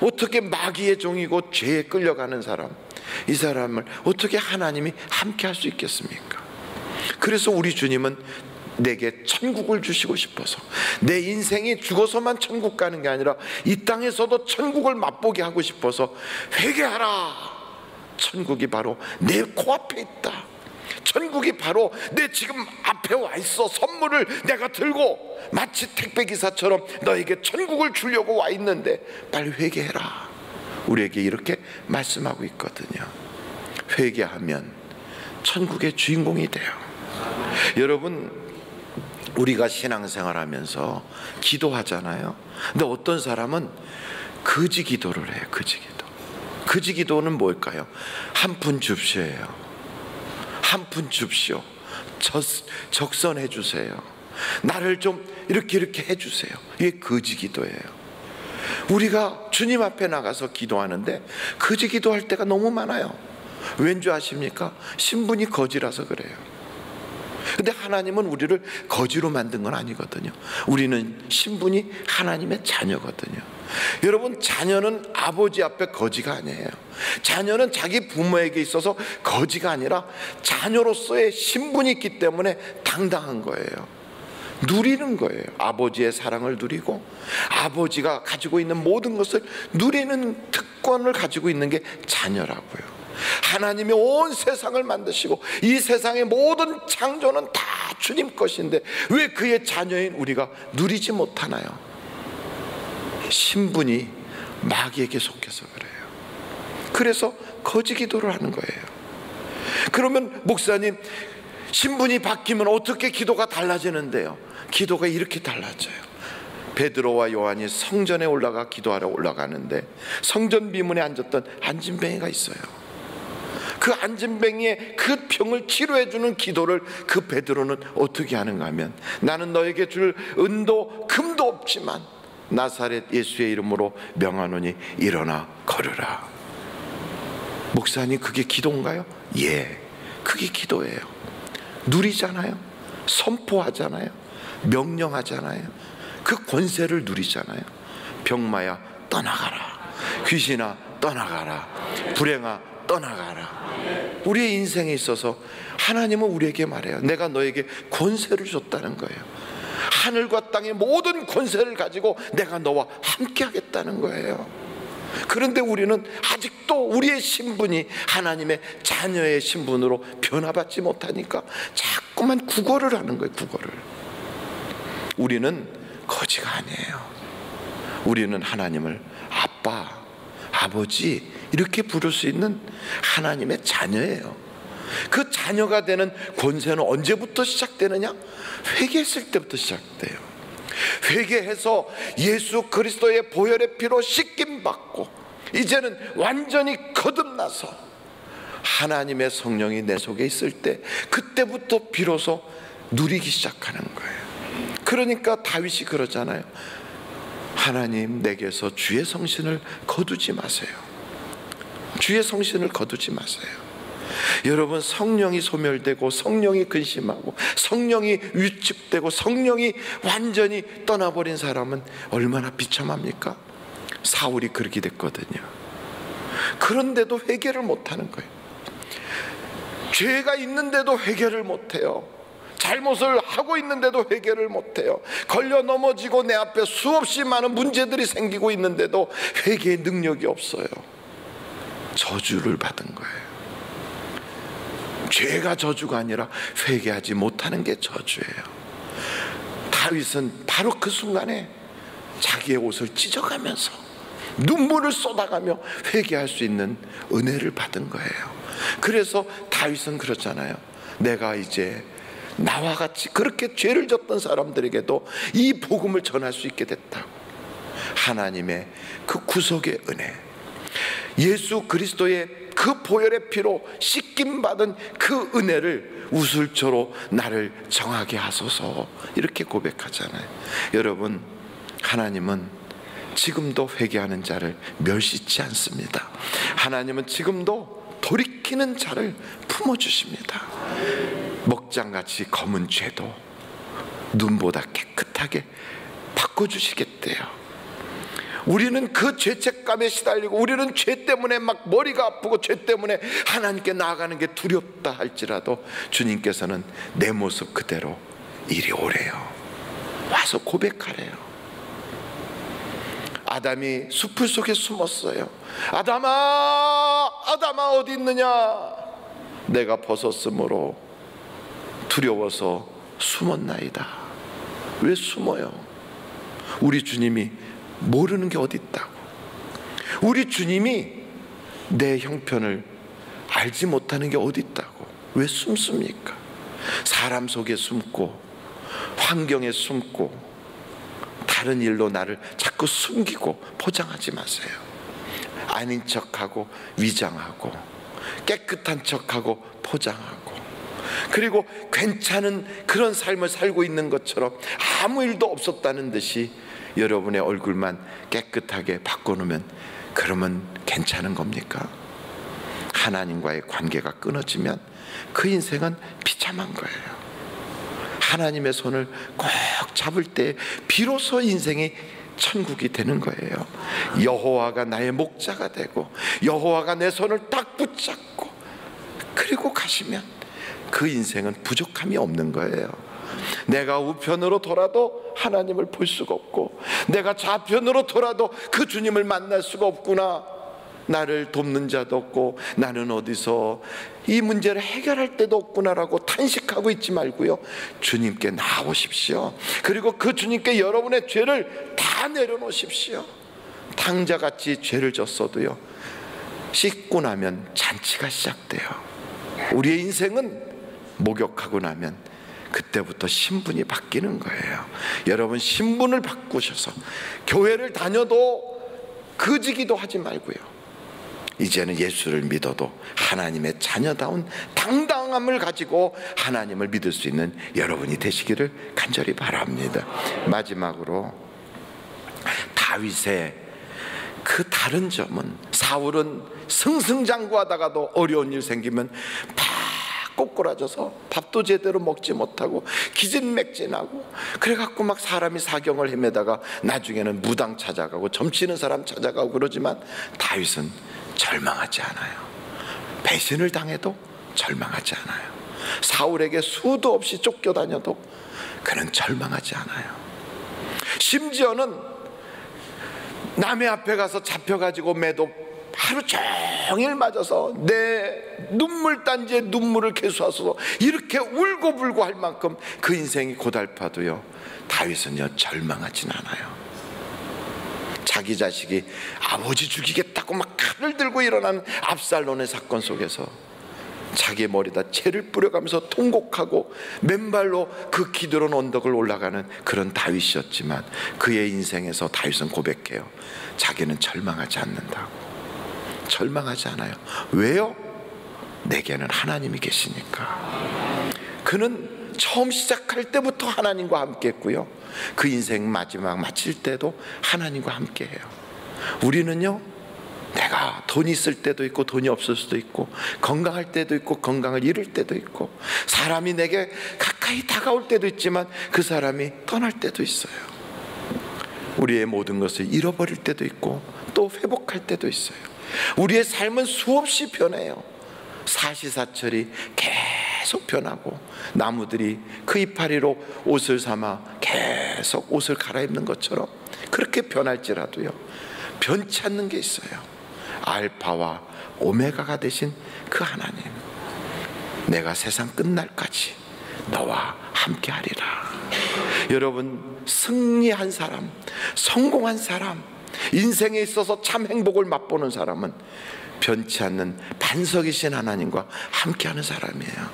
어떻게 마귀의 종이고 죄에 끌려가는 사람, 이 사람을 어떻게 하나님이 함께 할 수 있겠습니까? 그래서 우리 주님은 내게 천국을 주시고 싶어서, 내 인생이 죽어서만 천국 가는 게 아니라 이 땅에서도 천국을 맛보게 하고 싶어서 회개하라. 천국이 바로 내 코앞에 있다. 천국이 바로 내 지금 앞에 와 있어. 선물을 내가 들고 마치 택배기사처럼 너에게 천국을 주려고 와 있는데 빨리 회개해라. 우리에게 이렇게 말씀하고 있거든요. 회개하면 천국의 주인공이 돼요. 여러분, 우리가 신앙생활 하면서 기도하잖아요. 근데 어떤 사람은 거지 기도를 해요. 거지 기도. 거지 기도는 뭘까요? 한 푼 줍시오예요. 한 푼 줍시오. 적선해 주세요. 나를 좀 이렇게 해주세요. 이게 거지 기도예요. 우리가 주님 앞에 나가서 기도하는데 거지 기도할 때가 너무 많아요. 왠 줄 아십니까? 신분이 거지라서 그래요. 근데 하나님은 우리를 거지로 만든 건 아니거든요. 우리는 신분이 하나님의 자녀거든요. 여러분, 자녀는 아버지 앞에 거지가 아니에요. 자녀는 자기 부모에게 있어서 거지가 아니라 자녀로서의 신분이 있기 때문에 당당한 거예요. 누리는 거예요. 아버지의 사랑을 누리고 아버지가 가지고 있는 모든 것을 누리는 특권을 가지고 있는 게 자녀라고요. 하나님이 온 세상을 만드시고 이 세상의 모든 창조는 다 주님 것인데 왜 그의 자녀인 우리가 누리지 못하나요? 신분이 마귀에게 속해서 그래요. 그래서 거지 기도를 하는 거예요. 그러면 목사님, 신분이 바뀌면 어떻게 기도가 달라지는데요? 기도가 이렇게 달라져요. 베드로와 요한이 성전에 올라가 기도하러 올라가는데 성전 비문에 앉았던 안진뱅이가 있어요. 그 안진뱅이의 그 병을 치료해주는 기도를 그 베드로는 어떻게 하는가 하면, 나는 너에게 줄 은도 금도 없지만 나사렛 예수의 이름으로 명하노니 일어나 걸으라. 목사님, 그게 기도인가요? 예, 그게 기도예요. 누리잖아요. 선포하잖아요. 명령하잖아요. 그 권세를 누리잖아요. 병마야 떠나가라, 귀신아 떠나가라, 불행아 떠나가라. 우리의 인생에 있어서 하나님은 우리에게 말해요. 내가 너에게 권세를 줬다는 거예요. 하늘과 땅의 모든 권세를 가지고 내가 너와 함께 하겠다는 거예요. 그런데 우리는 아직도 우리의 신분이 하나님의 자녀의 신분으로 변화받지 못하니까 자꾸만 구걸을 하는 거예요. 구걸을. 우리는 거지가 아니에요. 우리는 하나님을 아빠, 아버지 이렇게 부를 수 있는 하나님의 자녀예요. 그 자녀가 되는 권세는 언제부터 시작되느냐? 회개했을 때부터 시작돼요. 회개해서 예수 그리스도의 보혈의 피로 씻김받고 이제는 완전히 거듭나서 하나님의 성령이 내 속에 있을 때 그때부터 비로소 누리기 시작하는 거예요. 그러니까 다윗이 그러잖아요. 하나님, 내게서 주의 성신을 거두지 마세요. 주의 성신을 거두지 마세요. 여러분, 성령이 소멸되고 성령이 근심하고 성령이 위축되고 성령이 완전히 떠나버린 사람은 얼마나 비참합니까? 사울이 그렇게 됐거든요. 그런데도 회개를 못하는 거예요. 죄가 있는데도 회개를 못해요. 잘못을 하고 있는데도 회개를 못해요. 걸려 넘어지고 내 앞에 수없이 많은 문제들이 생기고 있는데도 회개의 능력이 없어요. 저주를 받은 거예요. 죄가 저주가 아니라 회개하지 못하는 게 저주예요. 다윗은 바로 그 순간에 자기의 옷을 찢어가면서 눈물을 쏟아가며 회개할 수 있는 은혜를 받은 거예요. 그래서 다윗은 그렇잖아요. 내가 이제 나와 같이 그렇게 죄를 졌던 사람들에게도 이 복음을 전할 수 있게 됐다고. 하나님의 그 구속의 은혜, 예수 그리스도의 그 보혈의 피로 씻김받은 그 은혜를 우슬초로 나를 정하게 하소서, 이렇게 고백하잖아요. 여러분, 하나님은 지금도 회개하는 자를 멸시치 않습니다. 하나님은 지금도 돌이키는 자를 품어주십니다. 먹장같이 검은 죄도 눈보다 깨끗하게 바꿔주시겠대요. 우리는 그 죄책감에 시달리고 우리는 죄 때문에 막 머리가 아프고 죄 때문에 하나님께 나아가는 게 두렵다 할지라도 주님께서는 내 모습 그대로 이리 오래요. 와서 고백하래요. 아담이 숲을 속에 숨었어요. 아담아, 아담아 어디 있느냐? 내가 벗었으므로 두려워서 숨었나이다. 왜 숨어요? 우리 주님이 모르는 게 어디 있다고. 우리 주님이 내 형편을 알지 못하는 게 어디 있다고. 왜 숨습니까? 사람 속에 숨고 환경에 숨고 다른 일로 나를 자꾸 숨기고 포장하지 마세요. 아닌 척하고 위장하고 깨끗한 척하고 포장하고 그리고 괜찮은 그런 삶을 살고 있는 것처럼 아무 일도 없었다는 듯이 여러분의 얼굴만 깨끗하게 바꿔놓으면 그러면 괜찮은 겁니까? 하나님과의 관계가 끊어지면 그 인생은 비참한 거예요. 하나님의 손을 꼭 잡을 때 비로소 인생이 천국이 되는 거예요. 여호와가 나의 목자가 되고 여호와가 내 손을 딱 붙잡고 그리고 가시면 그 인생은 부족함이 없는 거예요. 내가 우편으로 돌아도 하나님을 볼 수가 없고 내가 좌편으로 돌아도 그 주님을 만날 수가 없구나. 나를 돕는 자도 없고 나는 어디서 이 문제를 해결할 데도 없구나라고 탄식하고 있지 말고요, 주님께 나오십시오. 그리고 그 주님께 여러분의 죄를 다 내려놓으십시오. 탕자같이 죄를 졌어도요, 씻고 나면 잔치가 시작돼요. 우리의 인생은 목욕하고 나면 그때부터 신분이 바뀌는 거예요. 여러분, 신분을 바꾸셔서 교회를 다녀도 거지기도 하지 말고요, 이제는 예수를 믿어도 하나님의 자녀다운 당당함을 가지고 하나님을 믿을 수 있는 여러분이 되시기를 간절히 바랍니다. 마지막으로 다윗의 그 다른 점은, 사울은 승승장구하다가도 어려운 일 생기면 다 꼬꾸라져서 밥도 제대로 먹지 못하고 기진맥진하고 그래갖고 막 사람이 사경을 헤매다가 나중에는 무당 찾아가고 점치는 사람 찾아가고 그러지만 다윗은 절망하지 않아요. 배신을 당해도 절망하지 않아요. 사울에게 수도 없이 쫓겨다녀도 그는 절망하지 않아요. 심지어는 남의 앞에 가서 잡혀가지고 매도 하루 종일 맞아서 내 눈물단지에 눈물을 계수하소서 이렇게 울고불고 할 만큼 그 인생이 고달파도요, 다윗은요 절망하진 않아요. 자기 자식이 아버지 죽이겠다고 막 칼을 들고 일어나는 압살론의 사건 속에서 자기 머리에다 채를 뿌려가면서 통곡하고 맨발로 그 기드론 언덕을 올라가는 그런 다윗이었지만 그의 인생에서 다윗은 고백해요. 자기는 절망하지 않는다고. 절망하지 않아요. 왜요? 내게는 하나님이 계시니까. 그는 처음 시작할 때부터 하나님과 함께 했고요, 그 인생 마지막 마칠 때도 하나님과 함께 해요. 우리는요, 내가 돈이 있을 때도 있고 돈이 없을 수도 있고 건강할 때도 있고 건강을 잃을 때도 있고 사람이 내게 가까이 다가올 때도 있지만 그 사람이 떠날 때도 있어요. 우리의 모든 것을 잃어버릴 때도 있고 또 회복할 때도 있어요. 우리의 삶은 수없이 변해요. 사시사철이 계속 변하고 나무들이 그 이파리로 옷을 삼아 계속 옷을 갈아입는 것처럼 그렇게 변할지라도요, 변치 않는 게 있어요. 알파와 오메가가 되신 그 하나님, 내가 세상 끝날까지 너와 함께 하리라. 여러분, 승리한 사람, 성공한 사람, 인생에 있어서 참 행복을 맛보는 사람은 변치 않는 반석이신 하나님과 함께하는 사람이에요.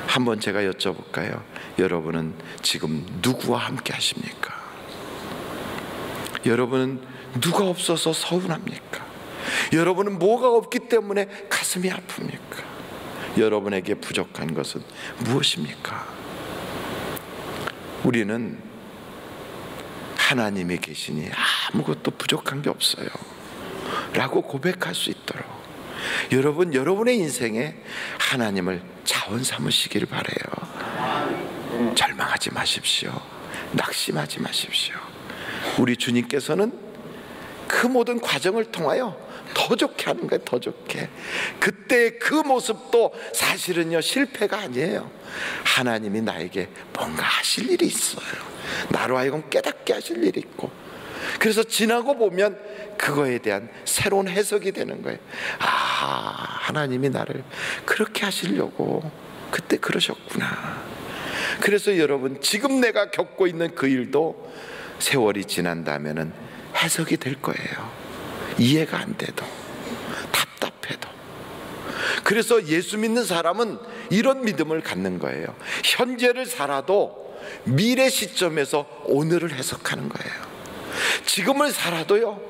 한번 제가 여쭤볼까요? 여러분은 지금 누구와 함께 하십니까? 여러분은 누가 없어서 서운합니까? 여러분은 뭐가 없기 때문에 가슴이 아픕니까? 여러분에게 부족한 것은 무엇입니까? 우리는 하나님이 계시니 아무것도 부족한 게 없어요 라고 고백할 수 있도록 여러분, 여러분의 인생에 하나님을 자원 삼으시길 바라요. 절망하지 마십시오. 낙심하지 마십시오. 우리 주님께서는 그 모든 과정을 통하여 더 좋게 하는 거예요. 더 좋게. 그때 그 모습도 사실은요, 실패가 아니에요. 하나님이 나에게 뭔가 하실 일이 있어요. 나로 하여금 깨닫게 하실 일이 있고, 그래서 지나고 보면 그거에 대한 새로운 해석이 되는 거예요. 하나님이 나를 그렇게 하시려고 그때 그러셨구나. 그래서 여러분, 지금 내가 겪고 있는 그 일도 세월이 지난 다음에는 해석이 될 거예요. 이해가 안 돼도, 답답해도. 그래서 예수 믿는 사람은 이런 믿음을 갖는 거예요. 현재를 살아도 미래 시점에서 오늘을 해석하는 거예요. 지금을 살아도요,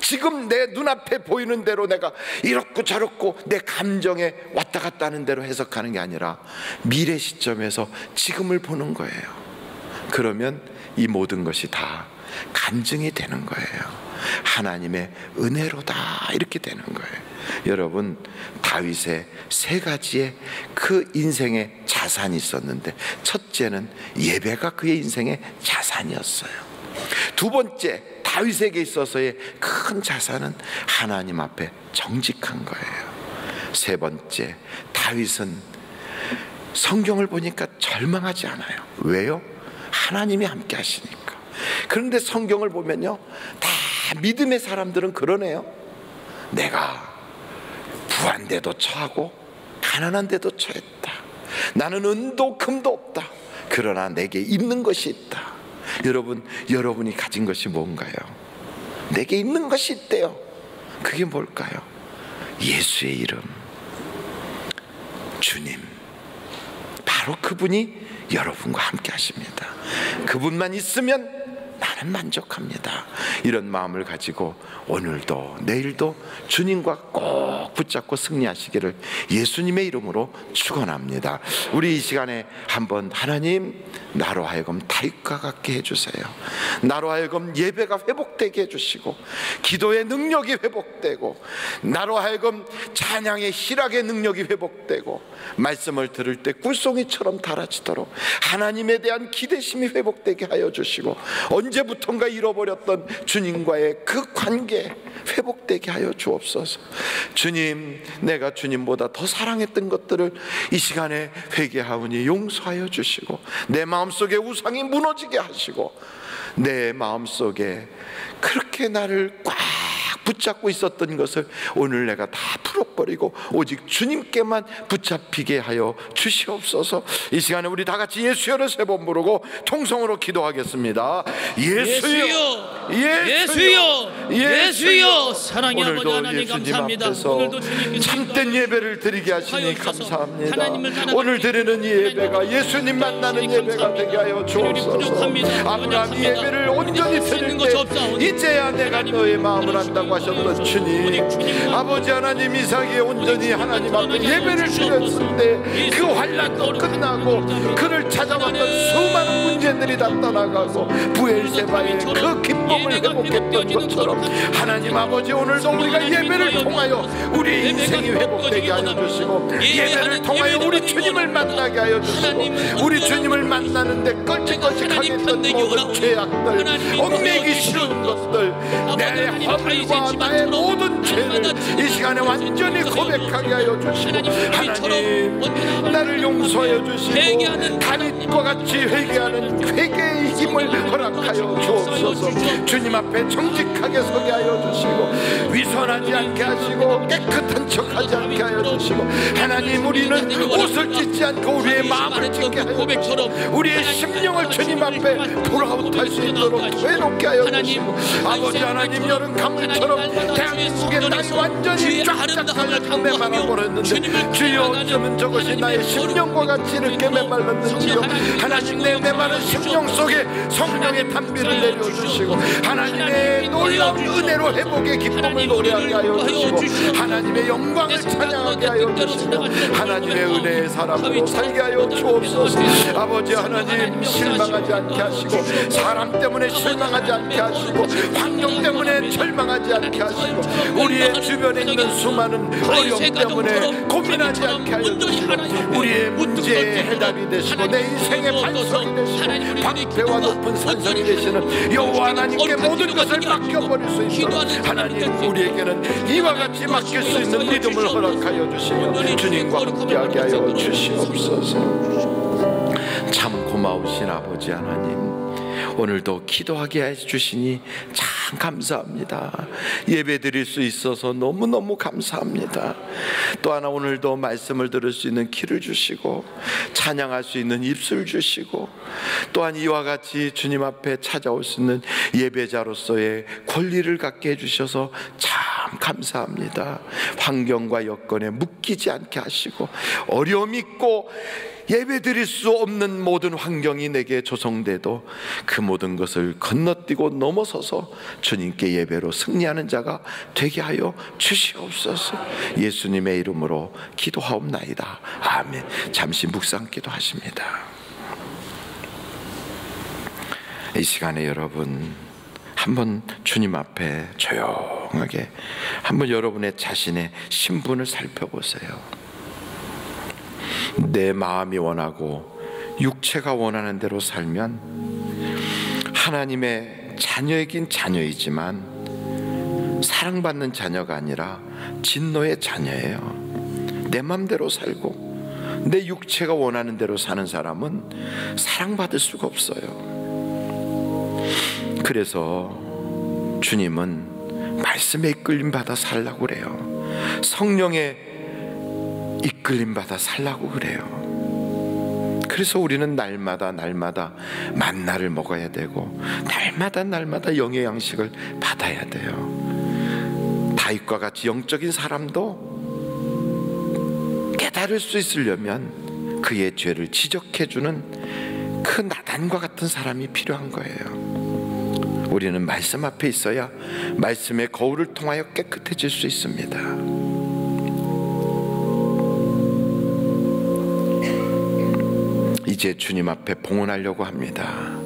지금 내 눈앞에 보이는 대로 내가 이렇고 저렇고 내 감정에 왔다 갔다 하는 대로 해석하는 게 아니라 미래 시점에서 지금을 보는 거예요. 그러면 이 모든 것이 다 간증이 되는 거예요. 하나님의 은혜로다 이렇게 되는 거예요. 여러분, 다윗의 세 가지의 그 인생의 자산이 있었는데, 첫째는 예배가 그의 인생의 자산이었어요. 두 번째, 다윗에게 있어서의 큰 자산은 하나님 앞에 정직한 거예요. 세 번째, 다윗은 성경을 보니까 절망하지 않아요. 왜요? 하나님이 함께 하시니까. 그런데 성경을 보면요, 다 믿음의 사람들은 그러네요. 내가 부한 데도 처하고 가난한 데도 처했다. 나는 은도 금도 없다. 그러나 내게 있는 것이 있다. 여러분, 여러분이 가진 것이 뭔가요? 내게 있는 것이 있대요. 그게 뭘까요? 예수의 이름, 주님. 바로 그분이 여러분과 함께 하십니다. 그분만 있으면 나는 만족합니다. 이런 마음을 가지고 오늘도 내일도 주님과 꼭 붙잡고 승리하시기를 예수님의 이름으로 축원합니다. 우리 이 시간에 한번 하나님, 나로 하여금 다윗과 같게 해주세요. 나로 하여금 예배가 회복되게 해주시고, 기도의 능력이 회복되고, 나로 하여금 찬양의 희락의 능력이 회복되고, 말씀을 들을 때 꿀송이처럼 달아지도록 하나님에 대한 기대심이 회복되게 하여 주시고, 언제부턴가 잃어버렸던 주님과의 그 관계 회복되게 하여 주옵소서. 주님, 내가 주님보다 더 사랑했던 것들을 이 시간에 회개하오니 용서하여 주시고, 내 마음속에 우상이 무너지게 하시고, 내 마음속에 그렇게 나를 꽉 붙잡고 있었던 것을 오늘 내가 다 풀어버리고 오직 주님께만 붙잡히게 하여 주시옵소서. 이 시간에 우리 다 같이 예수여를 세 번 부르고 통성으로 기도하겠습니다. 예수여, 예수여, 예수여. 사랑의 아버지 하나님 감사합니다. 오늘도 주님께 참된 예배를 드리게 하시니 감사합니다. 오늘 드리는 이 예배가 예수님 만나는 예배가 되게 하여 주옵소서. 아브라함이 예배를 온전히 드릴 때 이제야 내가 너의 마음을 안다고 하셨던 주님, 아버지 하나님, 이삭이 온전히 하나님 앞에 예배를 드렸을 때 그 환난도 끝나고 그를 찾아왔던 수많은 문제들이 다 떠나가고 부엘세바의 그 기쁨을 회복했던 것처럼 하나님 아버지, 오늘도 우리가 예배를 통하여 우리 인생이 회복되게 하여 주시고, 예배를 통하여 우리 주님을 만나게 하여 주시고, 우리 주님을 만나는데 껄찍껄찍하게 했던 모든 죄악들, 얽매이기 싫은 것들, 내 허물과 나의 모든 죄를 이 시간에 완전히 고백하게 하여 주시고, 하나님 나를 용서하여 주시고 다윗과 같이 회개하는 회개의 힘을 허락하여 주옵소서. 주님 앞에 정직하게 서게 하여 주시고, 위선하지 않게 하시고 깨끗한 척하지 않게 하여 주시고, 하나님, 우리는 옷을 찢지 않고 우리의 마음을 찢게 하여 주시고, 우리의 심령을 주님 앞에 돌아웃할 수 있도록 해놓게 하여 주시고, 아버지 하나님, 여름 가물처럼 대한민국의 땅이 완전히 쫙쫙하게 메말라버렸는데 주여, 어쩌면 저것이 나의 심령과 같이 이렇게 메말랐는지요. 하나님, 내 메마른 심령 속에 성령의 단비를 내려주시고, 하나님의 놀라운 은혜로 회복의 기쁨을 노래하게 하여 주시고, 하나님의 영광을 찬양하게 하여 주시고, 하나님의 은혜의 사람으로 살게 하여 주옵소서. 아버지 하나님, 실망하지 않게 하시고, 사람 때문에 실망하지 않게 하시고, 환경 때문에 절망하지 않게 하시고, 우리의 주변에 있는 수많은 어려움 때문에 고민하지 않게 하여 주시고, 우리의 문제의 해답이 되시고 내 인생의 반석이 되시고 방패와 높은 산성이 되시는 여호와 하나님께 모든 것을 맡겨버릴 수 있도록 하나님, 우리에게는 이와 같이 맡길 수 있는 믿음을 허락하여 주시며 주님과 함께하게 하여 주시옵소서. 참 고마우신 아버지 하나님, 오늘도 기도하게 해주시니 참 감사합니다. 예배 드릴 수 있어서 너무너무 감사합니다. 또 하나, 오늘도 말씀을 들을 수 있는 귀를 주시고 찬양할 수 있는 입술 주시고, 또한 이와 같이 주님 앞에 찾아올 수 있는 예배자로서의 권리를 갖게 해주셔서 참 감사합니다. 환경과 여건에 묶이지 않게 하시고, 어려움 있고 예배 드릴 수 없는 모든 환경이 내게 조성돼도 그 모든 것을 건너뛰고 넘어서서 주님께 예배로 승리하는 자가 되게 하여 주시옵소서. 예수님의 이름으로 기도하옵나이다. 아멘. 잠시 묵상 기도하십니다. 이 시간에 여러분 한번 주님 앞에 조용하게 한번 여러분의 자신의 신분을 살펴보세요. 내 마음이 원하고 육체가 원하는 대로 살면 하나님의 자녀이긴 자녀이지만 사랑받는 자녀가 아니라 진노의 자녀예요. 내 맘대로 살고 내 육체가 원하는 대로 사는 사람은 사랑받을 수가 없어요. 그래서 주님은 말씀에 이끌림 받아 살라고 그래요. 성령에 이끌림 받아 살라고 그래요. 그래서 우리는 날마다 만나를 먹어야 되고 날마다 영의 양식을 받아야 돼요. 다윗과 같이 영적인 사람도 깨달을 수 있으려면 그의 죄를 지적해주는 그 나단과 같은 사람이 필요한 거예요. 우리는 말씀 앞에 있어야 말씀의 거울을 통하여 깨끗해질 수 있습니다. 이제 주님 앞에 봉헌하려고 합니다.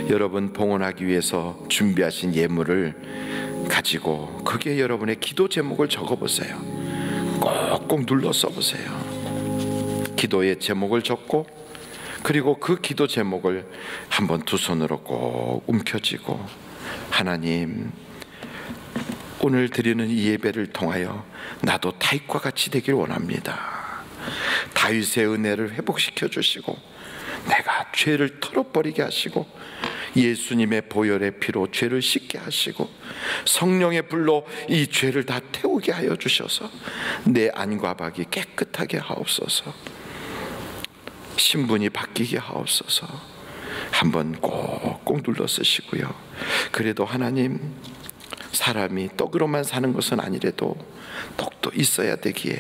여러분 봉헌하기 위해서 준비하신 예물을 가지고 거기에 여러분의 기도 제목을 적어보세요. 꼭꼭 눌러 써보세요. 기도의 제목을 적고 그리고 그 기도 제목을 한번 두 손으로 꼭 움켜쥐고 하나님 오늘 드리는 이 예배를 통하여 나도 다윗과 같이 되길 원합니다. 다윗의 은혜를 회복시켜 주시고 내가 죄를 털어버리게 하시고 예수님의 보혈의 피로 죄를 씻게 하시고 성령의 불로 이 죄를 다 태우게 하여 주셔서 내 안과 밖이 깨끗하게 하옵소서. 신분이 바뀌게 하옵소서. 한번 꼭꼭 눌러 쓰시고요. 그래도 하나님 사람이 떡으로만 사는 것은 아니래도 떡도 있어야 되기에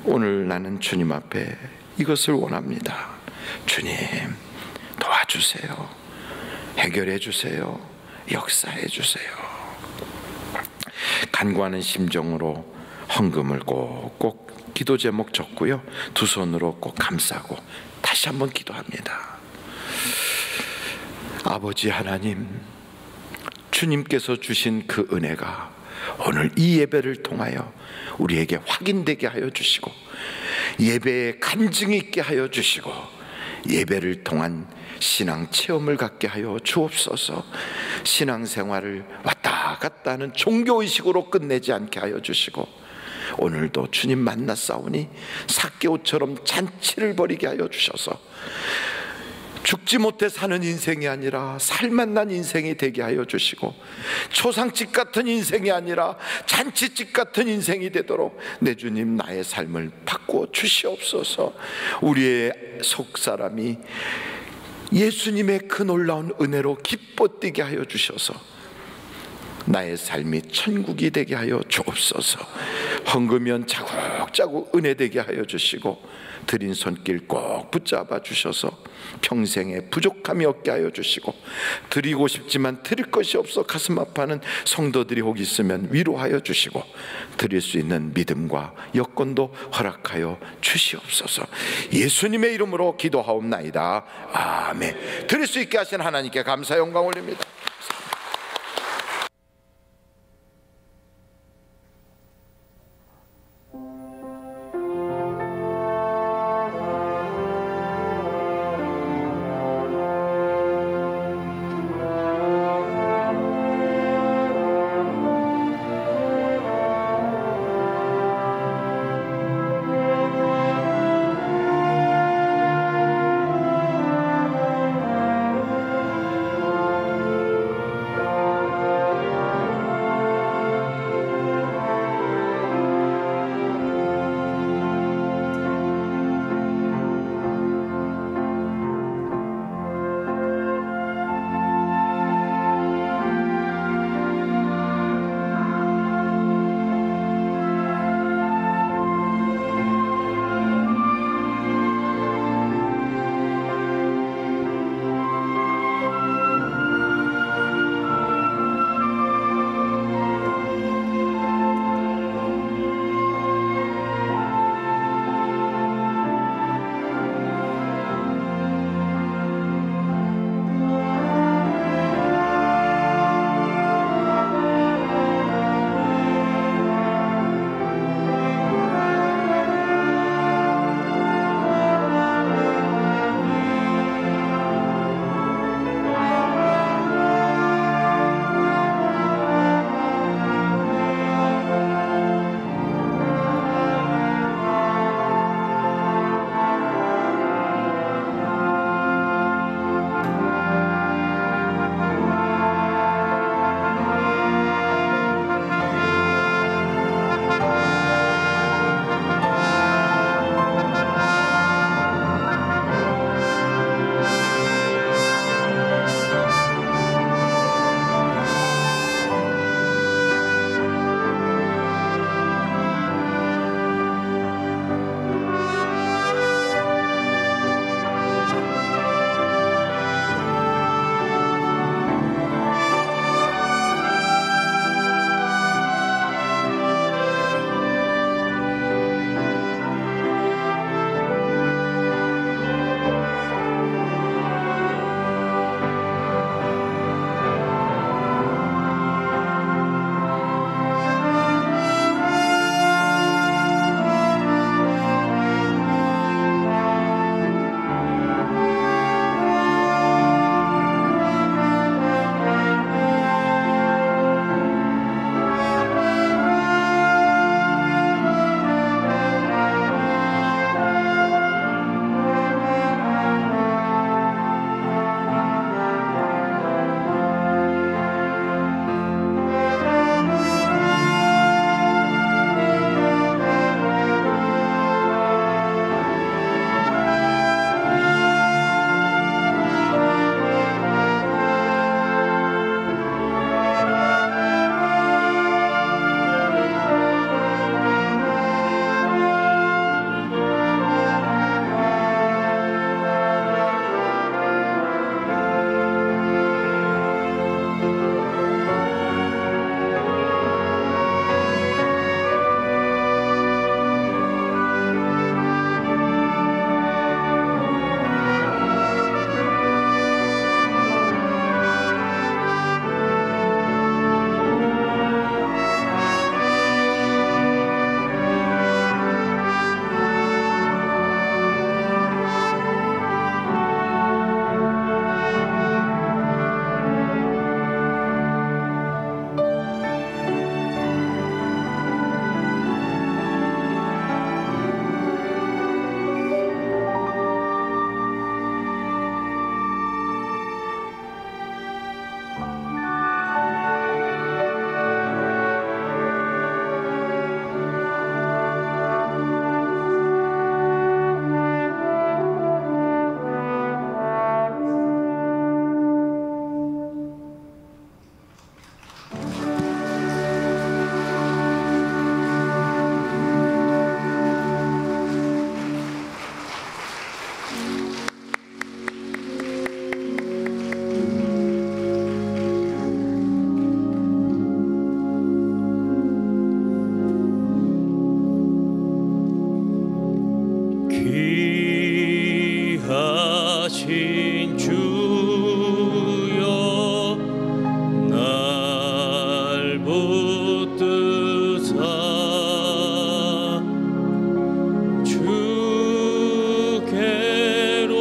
오늘 나는 주님 앞에 이것을 원합니다. 주님 도와주세요. 해결해 주세요. 역사해 주세요. 간구하는 심정으로 헌금을 꼭꼭 기도 제목 적고요. 두 손으로 꼭 감싸고 다시 한번 기도합니다. 아버지 하나님, 주님께서 주신 그 은혜가 오늘 이 예배를 통하여 우리에게 확인되게 하여 주시고 예배에 간증이 있게 하여 주시고 예배를 통한 신앙 체험을 갖게 하여 주옵소서. 신앙생활을 왔다 갔다 하는 종교의식으로 끝내지 않게 하여 주시고 오늘도 주님 만났사오니 삭개오처럼 잔치를 벌이게 하여 주셔서 죽지 못해 사는 인생이 아니라 살만난 인생이 되게 하여 주시고 초상집 같은 인생이 아니라 잔치집 같은 인생이 되도록 내 주님 나의 삶을 바꾸어 주시옵소서. 우리의 속사람이 예수님의 그 놀라운 은혜로 기뻐 뛰게 하여 주셔서 나의 삶이 천국이 되게 하여 주옵소서. 헌금면 자국자국 은혜 되게 하여 주시고 드린 손길 꼭 붙잡아 주셔서 평생에 부족함이 없게 하여 주시고 드리고 싶지만 드릴 것이 없어 가슴 아파하는 성도들이 혹 있으면 위로하여 주시고 드릴 수 있는 믿음과 여건도 허락하여 주시옵소서. 예수님의 이름으로 기도하옵나이다. 아멘. 드릴 수 있게 하신 하나님께 감사 영광 올립니다. 대신 주여 날 붙드사 주께로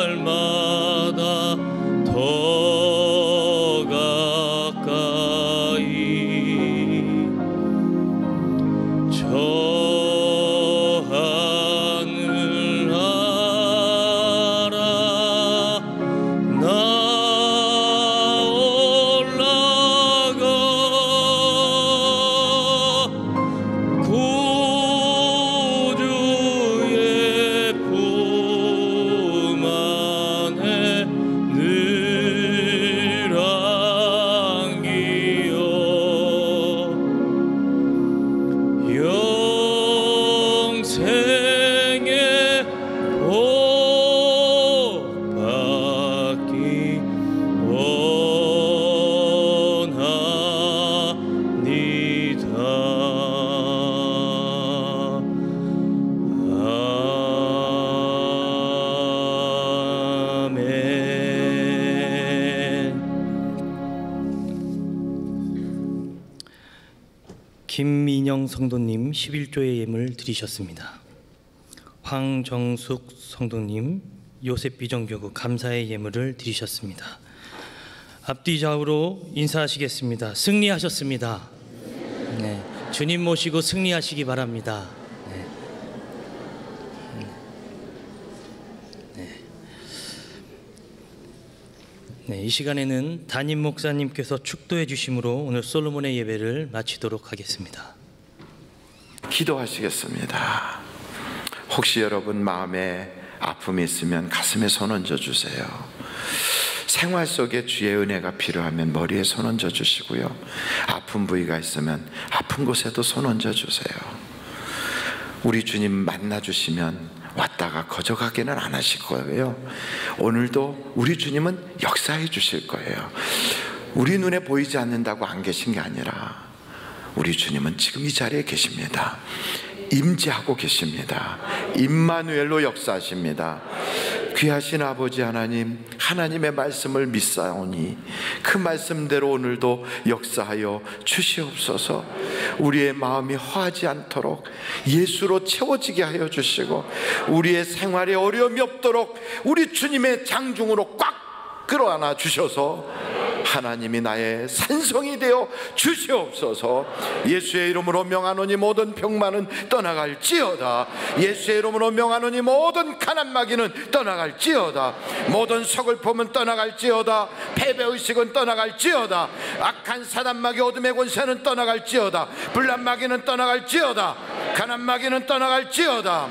날마다 더 가까이 저 하늘 나라 나 올라가 구주의 품 안에 늘 안기어 영생의 복 받기 아멘. 김민영 성도님 11조의 예물 드리셨습니다. 황정숙 성도님 요셉 비전교구 감사의 예물을 드리셨습니다. 앞뒤 좌우로 인사하시겠습니다. 승리하셨습니다. 네, 주님 모시고 승리하시기 바랍니다. 네. 네, 이 시간에는 담임 목사님께서 축도해 주심으로 오늘 솔로몬의 예배를 마치도록 하겠습니다. 기도하시겠습니다. 혹시 여러분 마음에 아픔이 있으면 가슴에 손 얹어 주세요. 생활 속에 주의 은혜가 필요하면 머리에 손 얹어 주시고요. 아픈 부위가 있으면 아픈 곳에도 손 얹어 주세요. 우리 주님 만나 주시면 왔다가 거저가기는 안 하실 거예요. 오늘도 우리 주님은 역사해 주실 거예요. 우리 눈에 보이지 않는다고 안 계신 게 아니라 우리 주님은 지금 이 자리에 계십니다. 임재하고 계십니다. 임마누엘로 역사하십니다. 귀하신 아버지 하나님, 하나님의 말씀을 믿사오니 그 말씀대로 오늘도 역사하여 주시옵소서. 우리의 마음이 허하지 않도록 예수로 채워지게 하여 주시고 우리의 생활에 어려움이 없도록 우리 주님의 장중으로 꽉 끌어안아 주셔서 하나님이 나의 산성이 되어 주시옵소서. 예수의 이름으로 명하노니 모든 병만은 떠나갈지어다. 예수의 이름으로 명하노니 모든 가난마귀는 떠나갈지어다. 모든 서글픔은 떠나갈지어다. 패배의식은 떠나갈지어다. 악한 사단마귀 어둠의 권세는 떠나갈지어다. 불난마귀는 떠나갈지어다. 가난마귀는 떠나갈지어다.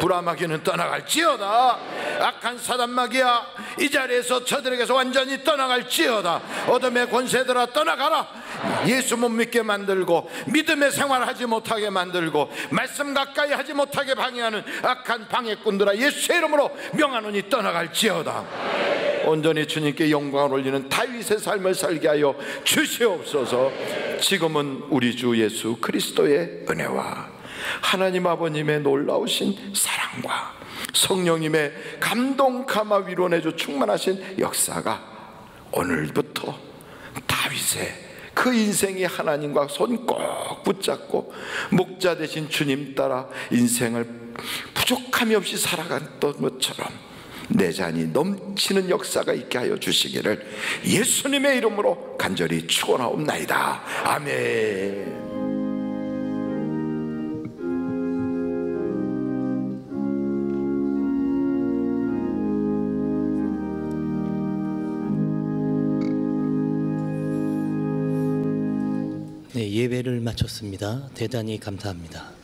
불화마귀는 떠나갈지어다. 악한 사단마귀야 이 자리에서 저들에게서 완전히 떠나갈지어다. 어둠의 권세들아 떠나가라. 예수 못 믿게 만들고 믿음의 생활하지 못하게 만들고 말씀 가까이 하지 못하게 방해하는 악한 방해꾼들아 예수의 이름으로 명하노니 떠나갈지어다. 온전히 주님께 영광을 올리는 다윗의 삶을 살게 하여 주시옵소서. 지금은 우리 주 예수 그리스도의 은혜와 하나님 아버님의 놀라우신 사랑과 성령님의 감동 감화 위로 내주 충만하신 역사가 오늘부터 다윗의 그 인생이 하나님과 손 꼭 붙잡고 목자 되신 주님 따라 인생을 부족함이 없이 살아갔던 것처럼 내 잔이 넘치는 역사가 있게 하여 주시기를 예수님의 이름으로 간절히 축원하옵나이다. 아멘. 네, 예배를 마쳤습니다. 대단히 감사합니다.